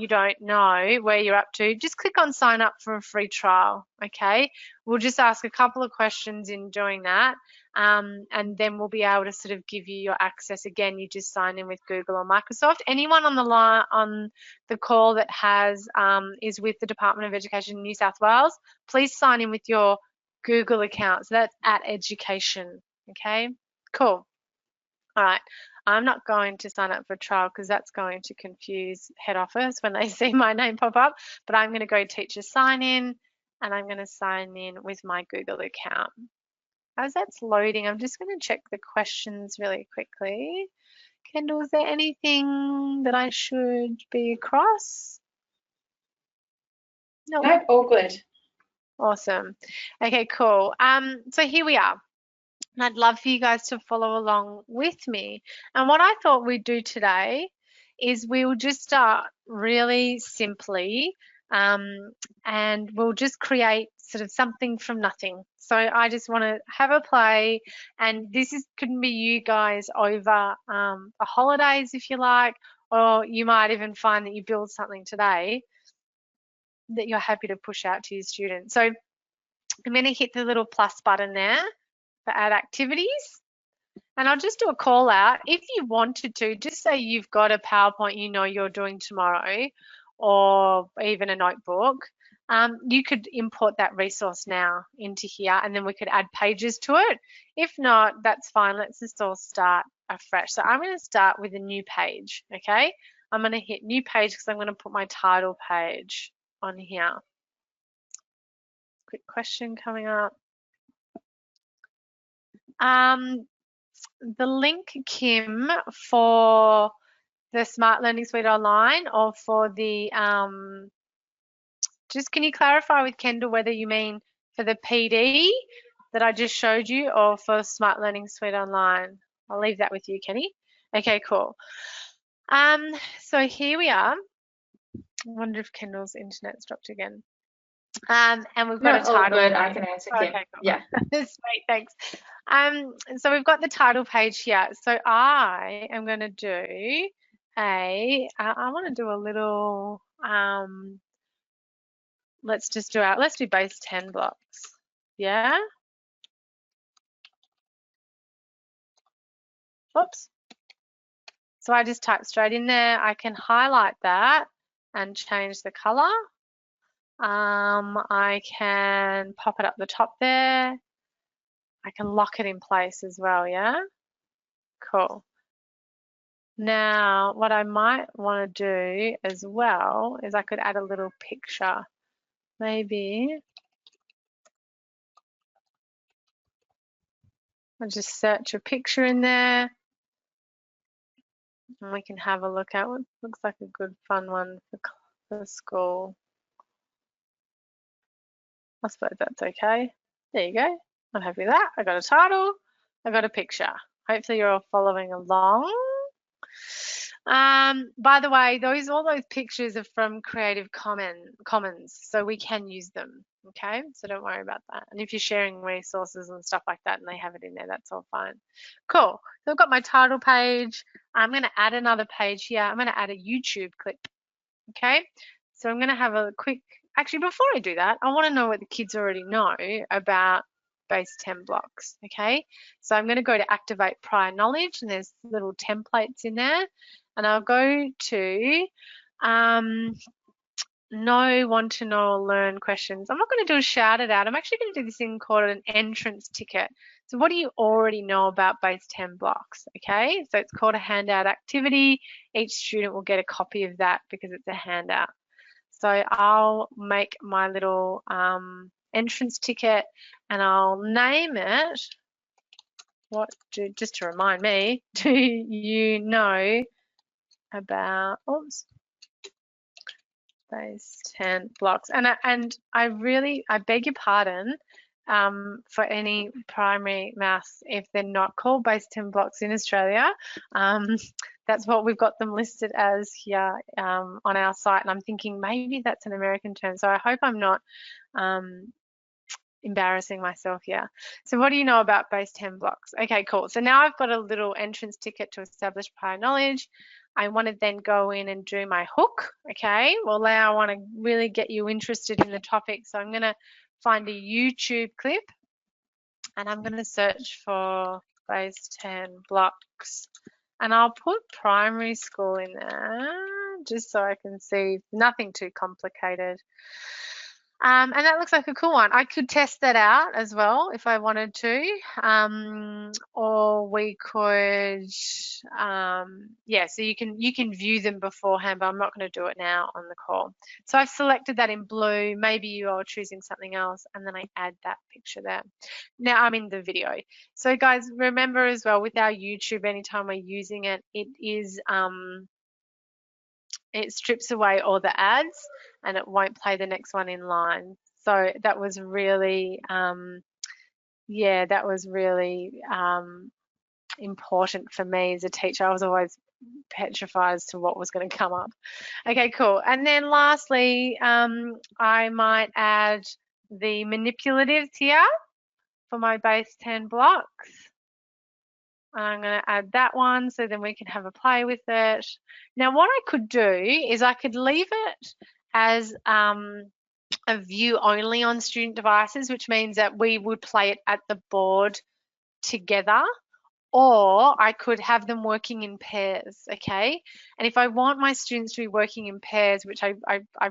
don't know where you're up to, just click on sign up for a free trial, okay? We'll just ask a couple of questions in doing that, and then we'll be able to sort of give you your access. Again, you just sign in with Google or Microsoft. Anyone on the line on the call that is with the Department of Education in New South Wales, please sign in with your Google account. So that's @education, okay? Cool. All right. I'm not going to sign up for a trial because that's going to confuse head office when they see my name pop up, but I'm going to go teacher sign in, and I'm going to sign in with my Google account. As that's loading, I'm just going to check the questions really quickly. Kendall, is there anything that I should be across? No, all good. Awesome. Okay, cool. So here we are. And I'd love for you guys to follow along with me. And what I thought we'd do today is we'll just start really simply, and we'll just create sort of something from nothing. So I just want to have a play, and this couldn't be you guys over the holidays if you like, or you might even find that you build something today that you're happy to push out to your students. So I'm going to hit the little plus button there for add activities, and I'll just do a call out. If you wanted to, just say you've got a PowerPoint you're doing tomorrow, or even a notebook, you could import that resource now into here, and then we could add pages to it. If not, that's fine. Let's just all start afresh. So I'm going to start with a new page, okay? I'm going to hit new page because I'm going to put my title page on here. Quick question coming up. The link, Kim, for the Smart Learning Suite Online, or for the, just can you clarify with Kendall whether you mean for the PD that I just showed you or for Smart Learning Suite Online? I'll leave that with you, Kenny. Okay, cool. So here we are. I wonder if Kendall's internet's dropped again. And we've got a title. Good. I can answer, Kim. Okay, cool. Yeah. Sweet, thanks. So we've got the title page here. So I am going to do I want to do a little, let's do base 10 blocks. Yeah. Oops. So I just type straight in there. I can highlight that and change the color. I can pop it up the top there. I can lock it in place as well, yeah? Cool. Now, what I might want to do as well is I could add a little picture. Maybe I'll just search a picture in there and we can have a look at what looks like a good fun one for school. I suppose that's okay. There you go. I'm happy with that. I got a title. I got a picture. Hopefully you're all following along. By the way, all those pictures are from Creative Commons, so we can use them. Okay, so don't worry about that. And if you're sharing resources and stuff like that and they have it in there, that's all fine. Cool. So I've got my title page. I'm going to add another page here. I'm going to add a YouTube clip. Okay, so I'm going to have a quick, actually before I do that, I want to know what the kids already know about base 10 blocks. Okay, so I'm going to go to activate prior knowledge and there's little templates in there, and I'll go to know, want to know, or learn questions. I'm not going to do a shout it out. I'm actually going to do this thing called an entrance ticket. So what do you already know about base 10 blocks? Okay, so it's called a handout activity. Each student will get a copy of that because it's a handout. So I'll make my little entrance ticket and I'll name it, just to remind me, do you know about, oops, base 10 blocks? And I beg your pardon for any primary maths if they're not called base 10 blocks in Australia. That's what we've got them listed as here on our site, and I'm thinking maybe that's an American term, so I hope I'm not embarrassing myself here. So what do you know about base 10 blocks? Okay, cool. So now I've got a little entrance ticket to establish prior knowledge. I want to then go in and do my hook. Okay, well now I want to really get you interested in the topic, so I'm going to find a YouTube clip and I'm going to search for base 10 blocks, and I'll put primary school in there just so I can see, nothing too complicated. And that looks like a cool one. I could test that out as well if I wanted to, or we could, yeah, so you can view them beforehand, but I'm not going to do it now on the call. So I've selected that in blue. Maybe you are choosing something else, and then I add that picture there. Now I'm in the video. So guys, remember as well with our YouTube, anytime we're using it, it strips away all the ads and it won't play the next one in line. So that was really, yeah, that was really important for me as a teacher. I was always petrified as to what was going to come up. Okay, cool. And then lastly, I might add the manipulatives here for my base 10 blocks. I'm going to add that one so then we can have a play with it. Now what I could do is I could leave it as a view only on student devices, which means that we would play it at the board together, or I could have them working in pairs, okay? And if I want my students to be working in pairs, which I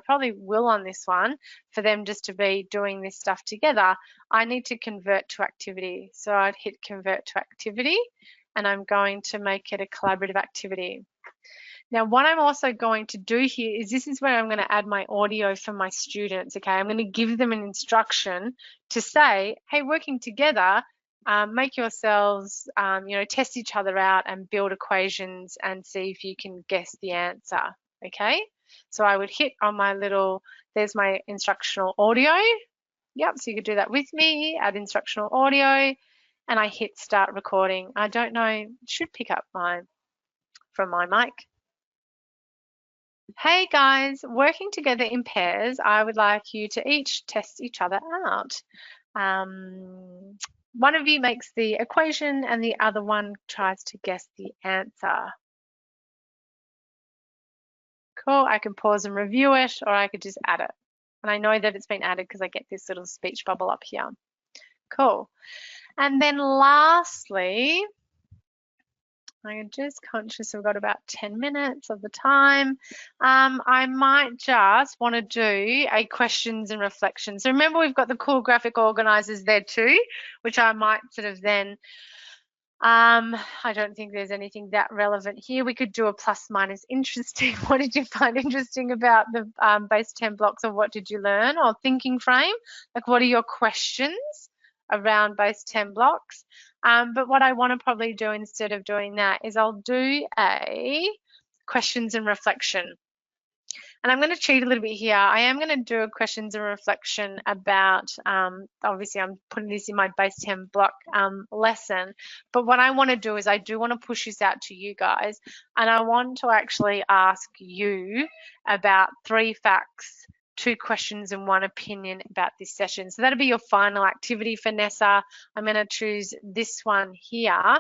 probably will on this one, for them just to be doing this stuff together, I need to convert to activity. So I'd hit convert to activity, and I'm going to make it a collaborative activity. Now, what I'm also going to do here is this is where I'm going to add my audio for my students, okay? I'm going to give them an instruction to say, hey, working together, make yourselves, test each other out and build equations and see if you can guess the answer, okay? So I would hit on my little, there's my instructional audio. Yep, so you could do that with me, add instructional audio, and I hit start recording. I don't know, it should pick up from my mic. Hey guys, working together in pairs, I would like you to each test each other out. One of you makes the equation and the other one tries to guess the answer. Cool, I can pause and review it, or I could just add it. And I know that it's been added because I get this little speech bubble up here. Cool. And then lastly, I'm just conscious we've got about 10 minutes of the time. I might just want to do a questions and reflections. So remember, we've got the cool graphic organizers there too, which I might sort of then, I don't think there's anything that relevant here. We could do a plus minus interesting. What did you find interesting about the base 10 blocks, or what did you learn? Or thinking frame, like what are your questions around base 10 blocks? But what I want to probably do instead of doing that is I'll do a questions and reflection. And I'm going to cheat a little bit here. I am going to do a questions and reflection about, obviously I'm putting this in my base 10 block lesson, but what I want to do is I do want to push this out to you guys, and I want to actually ask you about 3 facts, 2 questions and 1 opinion about this session. So that'll be your final activity for Nessa. I'm going to choose this one here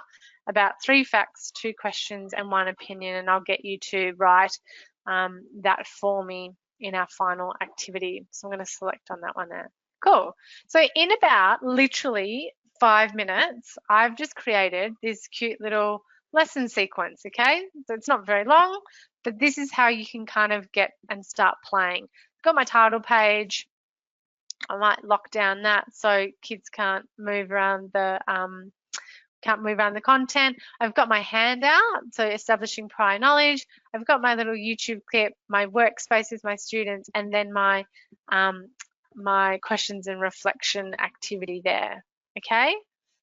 about 3 facts, 2 questions and 1 opinion, and I'll get you to write that for me in our final activity. So I'm going to select on that one there. Cool. So in about literally 5 minutes, I've just created this cute little lesson sequence, okay? So it's not very long, but this is how you can kind of get and start playing. Got my title page. I might lock down that so kids can't move around the content. I've got my handout, so establishing prior knowledge. I've got my little YouTube clip, my workspace with my students, and then my my questions and reflection activity there. Okay,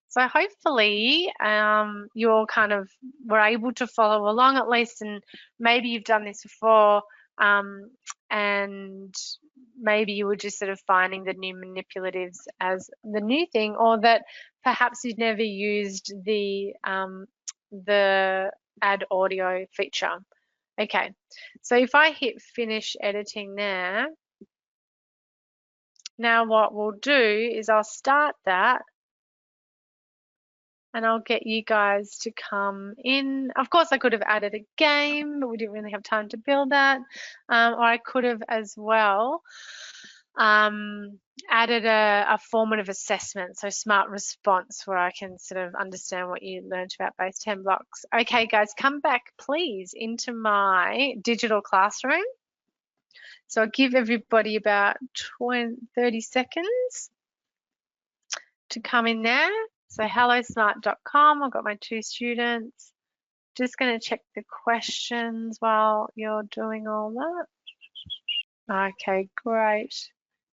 so hopefully you all kind of were able to follow along at least, and maybe you've done this before, and maybe you were just sort of finding the new manipulatives as the new thing, or that perhaps you've never used the add audio feature. Okay, so if I hit finish editing there, now what we'll do is I'll start that and I'll get you guys to come in. Of course, I could have added a game, but we didn't really have time to build that. Or I could have as well added a formative assessment, so smart response, where I can sort of understand what you learned about base 10 blocks. Okay, guys, come back, please, into my digital classroom. So I'll give everybody about 30 seconds to come in there. So hellosmart.com, I've got my 2 students. Just going to check the questions while you're doing all that. Okay, great.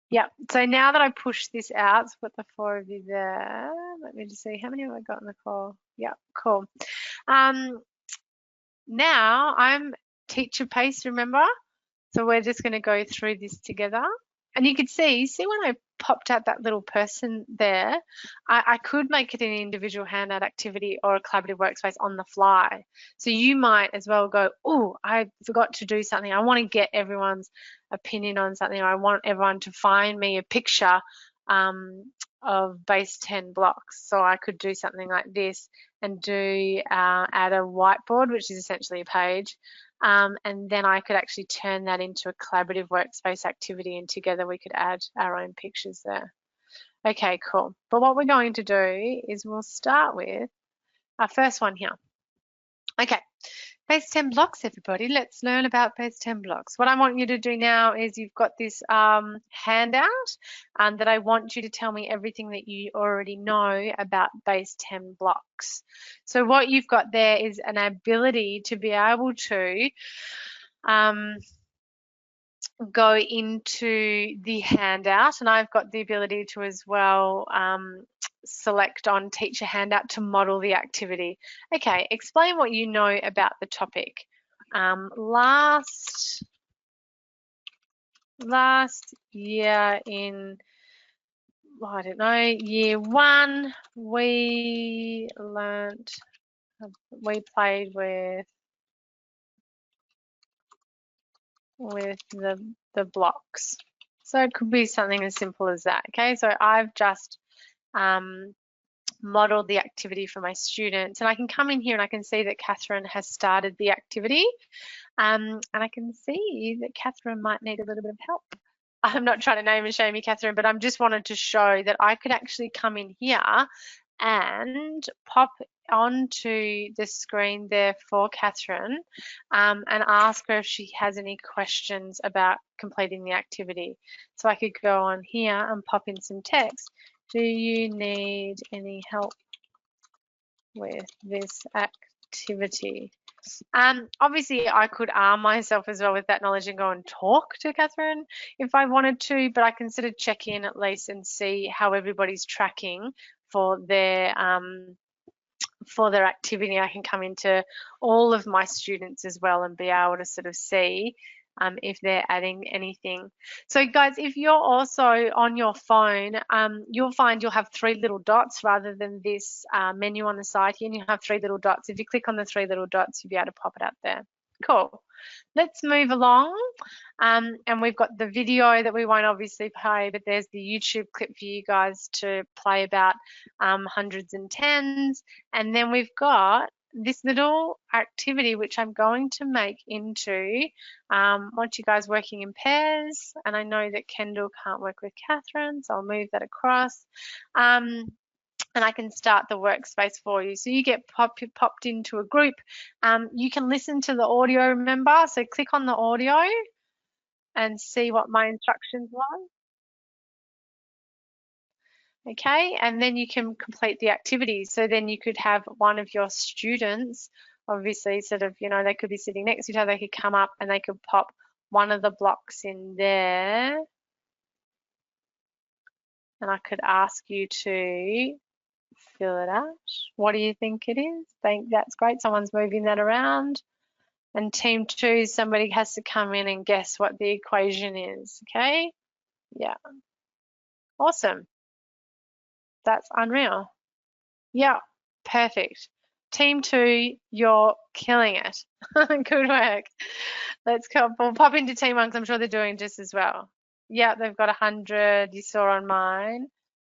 Yeah, so now that I push this out, so put the 4 of you there. Let me just see, how many have I got in the call? Yeah, cool. Now I'm teacher pace, remember? So we're just going to go through this together. And you could see when I popped out that little person there, I could make it an individual handout activity or a collaborative workspace on the fly. So you might as well go, oh, I forgot to do something. I want to get everyone's opinion on something, or I want everyone to find me a picture of base 10 blocks. So I could do something like this and do add a whiteboard, which is essentially a page. And then I could actually turn that into a collaborative workspace activity, and together we could add our own pictures there. Okay, cool. But what we're going to do is we'll start with our first one here. Okay, Base 10 blocks, everybody. Let's learn about base 10 blocks. What I want you to do now is you've got this handout that I want you to tell me everything that you already know about base 10 blocks. So what you've got there is an ability to be able to go into the handout, and I've got the ability to as well select on teacher handout to model the activity. Okay, explain what you know about the topic. Last year in, I don't know, year 1, we played with the blocks. So it could be something as simple as that. Okay, so I've just modeled the activity for my students, and I can come in here and I can see that Catherine has started the activity, and I can see that Catherine might need a little bit of help. I'm not trying to name and shame you, Catherine, but I'm just wanted to show that I could actually come in here and pop onto the screen there for Catherine and ask her if she has any questions about completing the activity. So I could go on here and pop in some text. Do you need any help with this activity? Obviously, I could arm myself as well with that knowledge and go and talk to Catherine if I wanted to, but I can sort of check in at least and see how everybody's tracking for their activity. I can come into all of my students as well and be able to sort of see if they're adding anything. So guys, if you're also on your phone, you'll find you'll have 3 little dots rather than this menu on the side here, and you have 3 little dots. If you click on the 3 little dots, you'll be able to pop it up there. Cool. Let's move along. And we've got the video that we won't obviously play, but there's the YouTube clip for you guys to play about hundreds and tens. And then we've got this little activity which I'm going to make into want you guys working in pairs, and I know that Kendall can't work with Catherine, so I'll move that across and I can start the workspace for you. So you get popped into a group. You can listen to the audio, remember, so click on the audio and see what my instructions was. Okay, and then you can complete the activity. So then you could have one of your students, obviously sort of, you know, they could be sitting next to each other, they could come up and they could pop one of the blocks in there. And I could ask you to fill it out. What do you think it is? Think that's great. Someone's moving that around. And team 2, somebody has to come in and guess what the equation is, okay? Yeah. Awesome. That's unreal. Yeah, perfect. Team 2, you're killing it. Good work. Let's go. We'll pop into team 1 because I'm sure they're doing just as well. Yeah, they've got 100. You saw on mine.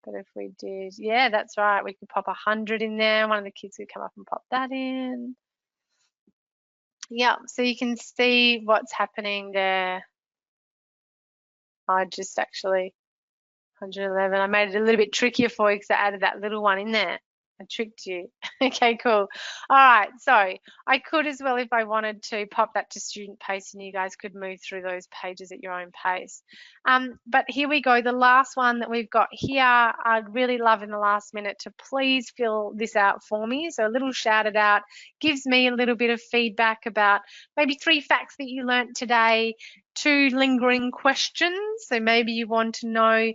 But if we did, yeah, that's right. We could pop 100 in there. One of the kids could come up and pop that in. Yeah, so you can see what's happening there. I just actually 111. I made it a little bit trickier for you because I added that little one in there. I tricked you. Okay, cool. All right, so I could as well, if I wanted to, pop that to student pace and you guys could move through those pages at your own pace. But here we go. The last one that we've got here, I'd really love in the last minute to please fill this out for me. So a little shout it out gives me a little bit of feedback about maybe 3 facts that you learnt today, 2 lingering questions. So maybe you want to know, you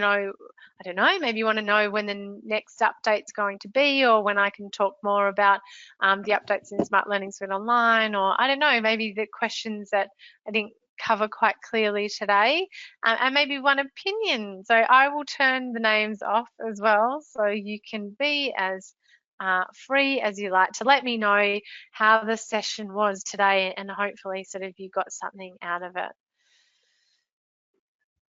know, I don't know, maybe you want to know when the next update's going to be, or when I can talk more about the updates in Smart Learning Suite Online, or I don't know, maybe the questions that I didn't cover quite clearly today, and maybe one opinion. So I will turn the names off as well, so you can be as free as you like to let me know how the session was today, and hopefully sort of you got something out of it.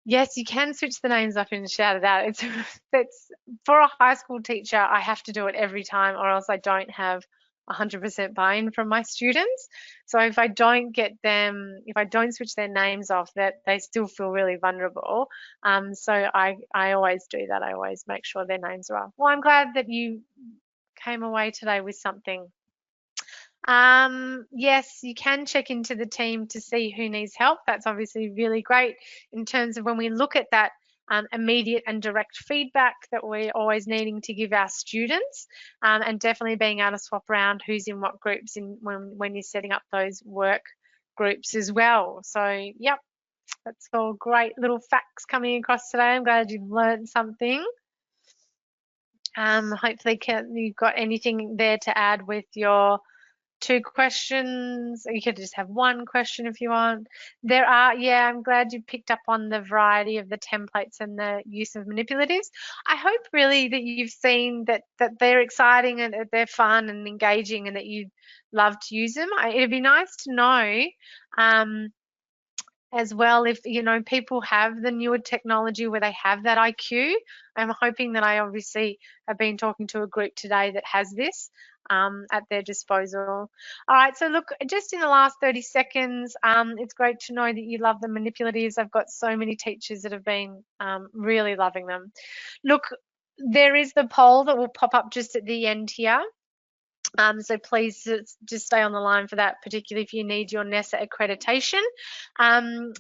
Yes, you can switch the names up and shout it out. It's for a high school teacher, I have to do it every time, or else I don't have 100% buy-in from my students. So if I don't get them, if I don't switch their names off, that they still feel really vulnerable. So I always do that. I always make sure their names are off. Well, I'm glad that you came away today with something. Yes, you can check into the team to see who needs help. That's obviously really great in terms of when we look at that immediate and direct feedback that we're always needing to give our students, and definitely being able to swap around who's in what groups when you're setting up those work groups as well. So, yep, that's all great little facts coming across today. I'm glad you've learned something. Hopefully, you've got anything there to add with your 2 questions. You could just have 1 question if you want. Yeah, I'm glad you picked up on the variety of the templates and the use of manipulatives. I hope really that you've seen that they're exciting and that they're fun and engaging and that you love to use them. It'd be nice to know as well if people have the newer technology where they have that IQ. I'm hoping that I obviously have been talking to a group today that has this at their disposal. All right, so look, just in the last 30 seconds, it's great to know that you love the manipulatives. I've got so many teachers that have been really loving them. Look, there is the poll that will pop up just at the end here. So please just stay on the line for that, particularly if you need your NESA accreditation. And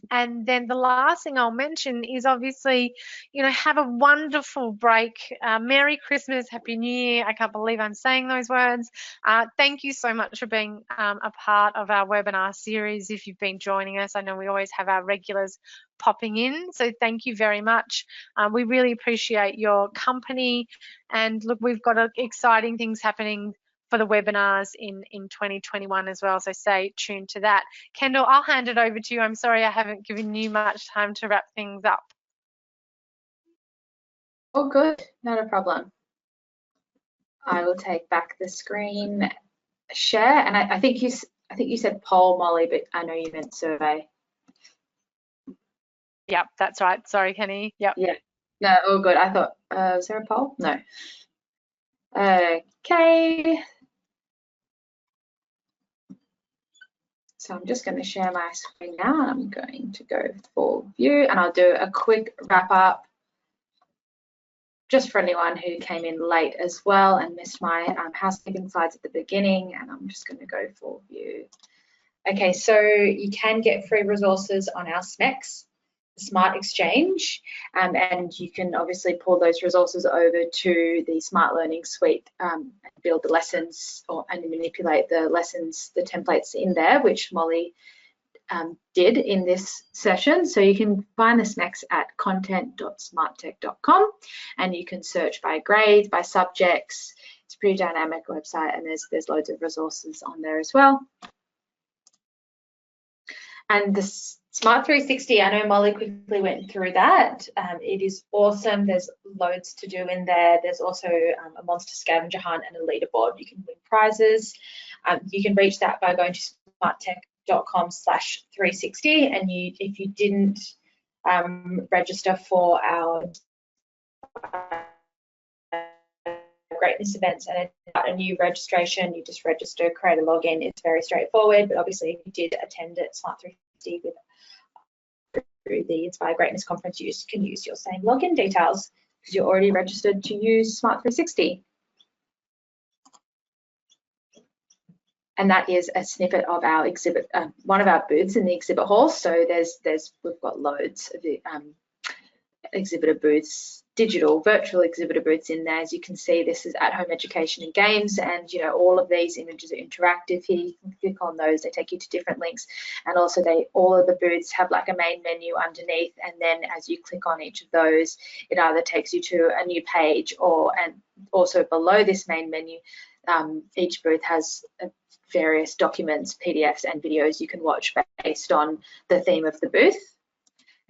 then the last thing I'll mention is obviously, have a wonderful break. Merry Christmas, Happy New Year. I can't believe I'm saying those words. Thank you so much for being a part of our webinar series. If you've been joining us, I know we always have our regulars popping in, so thank you very much. We really appreciate your company, and look, we've got exciting things happening for the webinars in 2021 as well, so stay tuned to that. Kendall, I'll hand it over to you. I'm sorry I haven't given you much time to wrap things up. Oh, good, not a problem. I will take back the screen share, and I think you said poll, Molly, but I know you meant survey. Yep, that's right. Sorry, Kenny. Yep. Yeah. No, all good. I thought, was there a poll? No. Okay. So I'm just going to share my screen now. I'm going to go full view, and I'll do a quick wrap up just for anyone who came in late as well and missed my housekeeping slides at the beginning, and I'm just going to go full view. Okay, so you can get free resources on our SMEX, the Smart Exchange, and you can obviously pull those resources over to the Smart Learning Suite and build the lessons and manipulate the lessons, the templates in there, which Molly did in this session. So you can find the SMEX at content.smarttech.com, and you can search by grades, by subjects. It's a pretty dynamic website, and there's loads of resources on there as well. And the Smart 360, I know Molly quickly went through that. It is awesome. There's loads to do in there. There's also a monster scavenger hunt and a leaderboard. You can win prizes. You can reach that by going to smarttech.com/360. And if you didn't register for our greatness events and a new registration, you just register, create a login. It's very straightforward, but obviously if you did attend at Smart 360 through the Inspire Greatness Conference, you can use your same login details because you're already registered to use Smart 360. And that is a snippet of our exhibit, one of our booths in the exhibit hall. So we've got loads of the exhibitor booths, digital, virtual exhibitor booths in there. As you can see, this is at-home education and games, and all of these images are interactive here. You can click on those, they take you to different links, and also all of the booths have like a main menu underneath, and then as you click on each of those, it either takes you to a new page, and also below this main menu, each booth has various documents, PDFs and videos you can watch based on the theme of the booth.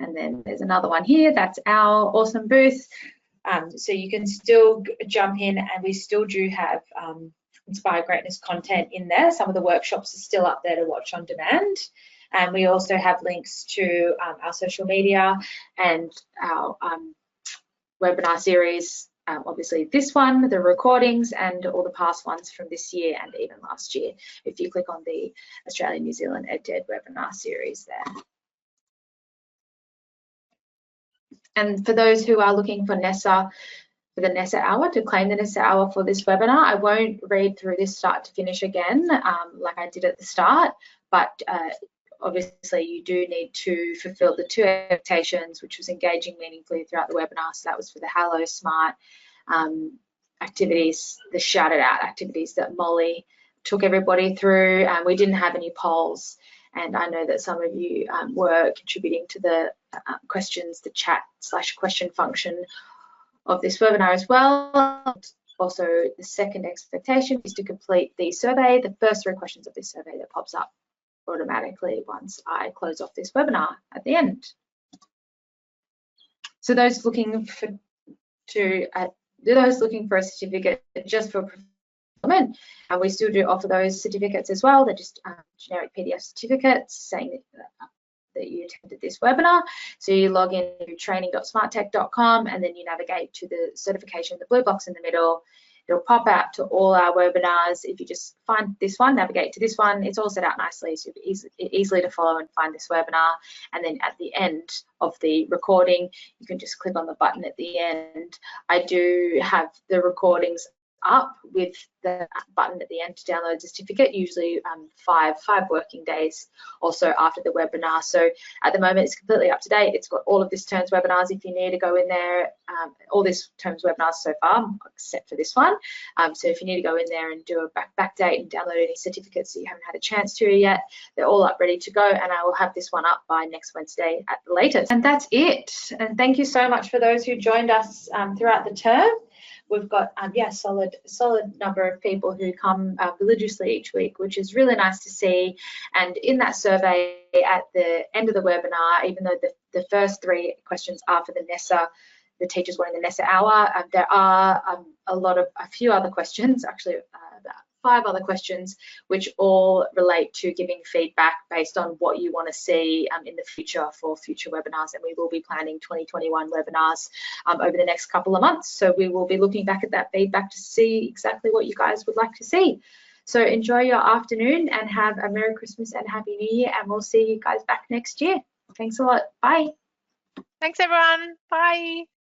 And then there's another one here, that's our awesome booth. So you can still jump in, and we still do have Inspire Greatness content in there. Some of the workshops are still up there to watch on demand. And we also have links to our social media and our webinar series. Obviously this one, the recordings, and all the past ones from this year and even last year, if you click on the Australia New Zealand EdTech webinar series there. And for those who are looking for NESA, for the NESA hour, to claim the NESA hour for this webinar. I won't read through this start to finish again like I did at the start, but obviously you do need to fulfill the 2 expectations, which was engaging meaningfully throughout the webinar. So that was for the Hello Smart activities, the shouted out activities that Molly took everybody through. We didn't have any polls, and I know that some of you were contributing to the questions, the chat/question function of this webinar as well. Also, the second expectation is to complete the survey, the first 3 questions of this survey that pops up automatically once I close off this webinar at the end. So those looking for a certificate just for development, and we still do offer those certificates as well. They're just generic PDF certificates saying that you attended this webinar. So you log in to training.smarttech.com and then you navigate to the certification, the blue box in the middle. It'll pop out to all our webinars. If you just find this one, navigate to this one. It's all set out nicely, so it's easily to follow and find this webinar. And then at the end of the recording, you can just click on the button at the end. I do have the recordings up with the button at the end to download the certificate, usually 5 working days also after the webinar. So at the moment it's completely up to date. It's got all of this terms webinars if you need to go in there, all this terms webinars so far except for this one. So if you need to go in there and do a backdate and download any certificates that you haven't had a chance to yet, they're all up ready to go, and I will have this one up by next Wednesday at the latest. And that's it. And thank you so much for those who joined us throughout the term. We've got solid number of people who come religiously each week, which is really nice to see. And in that survey at the end of the webinar, even though the first 3 questions are for the NESA, the teachers wanting the NESA hour, there are a few other questions, actually about 5 other questions, which all relate to giving feedback based on what you want to see in the future for future webinars. And we will be planning 2021 webinars over the next couple of months. So we will be looking back at that feedback to see exactly what you guys would like to see. So enjoy your afternoon and have a Merry Christmas and Happy New Year, and we'll see you guys back next year. Thanks a lot. Bye. Thanks, everyone. Bye.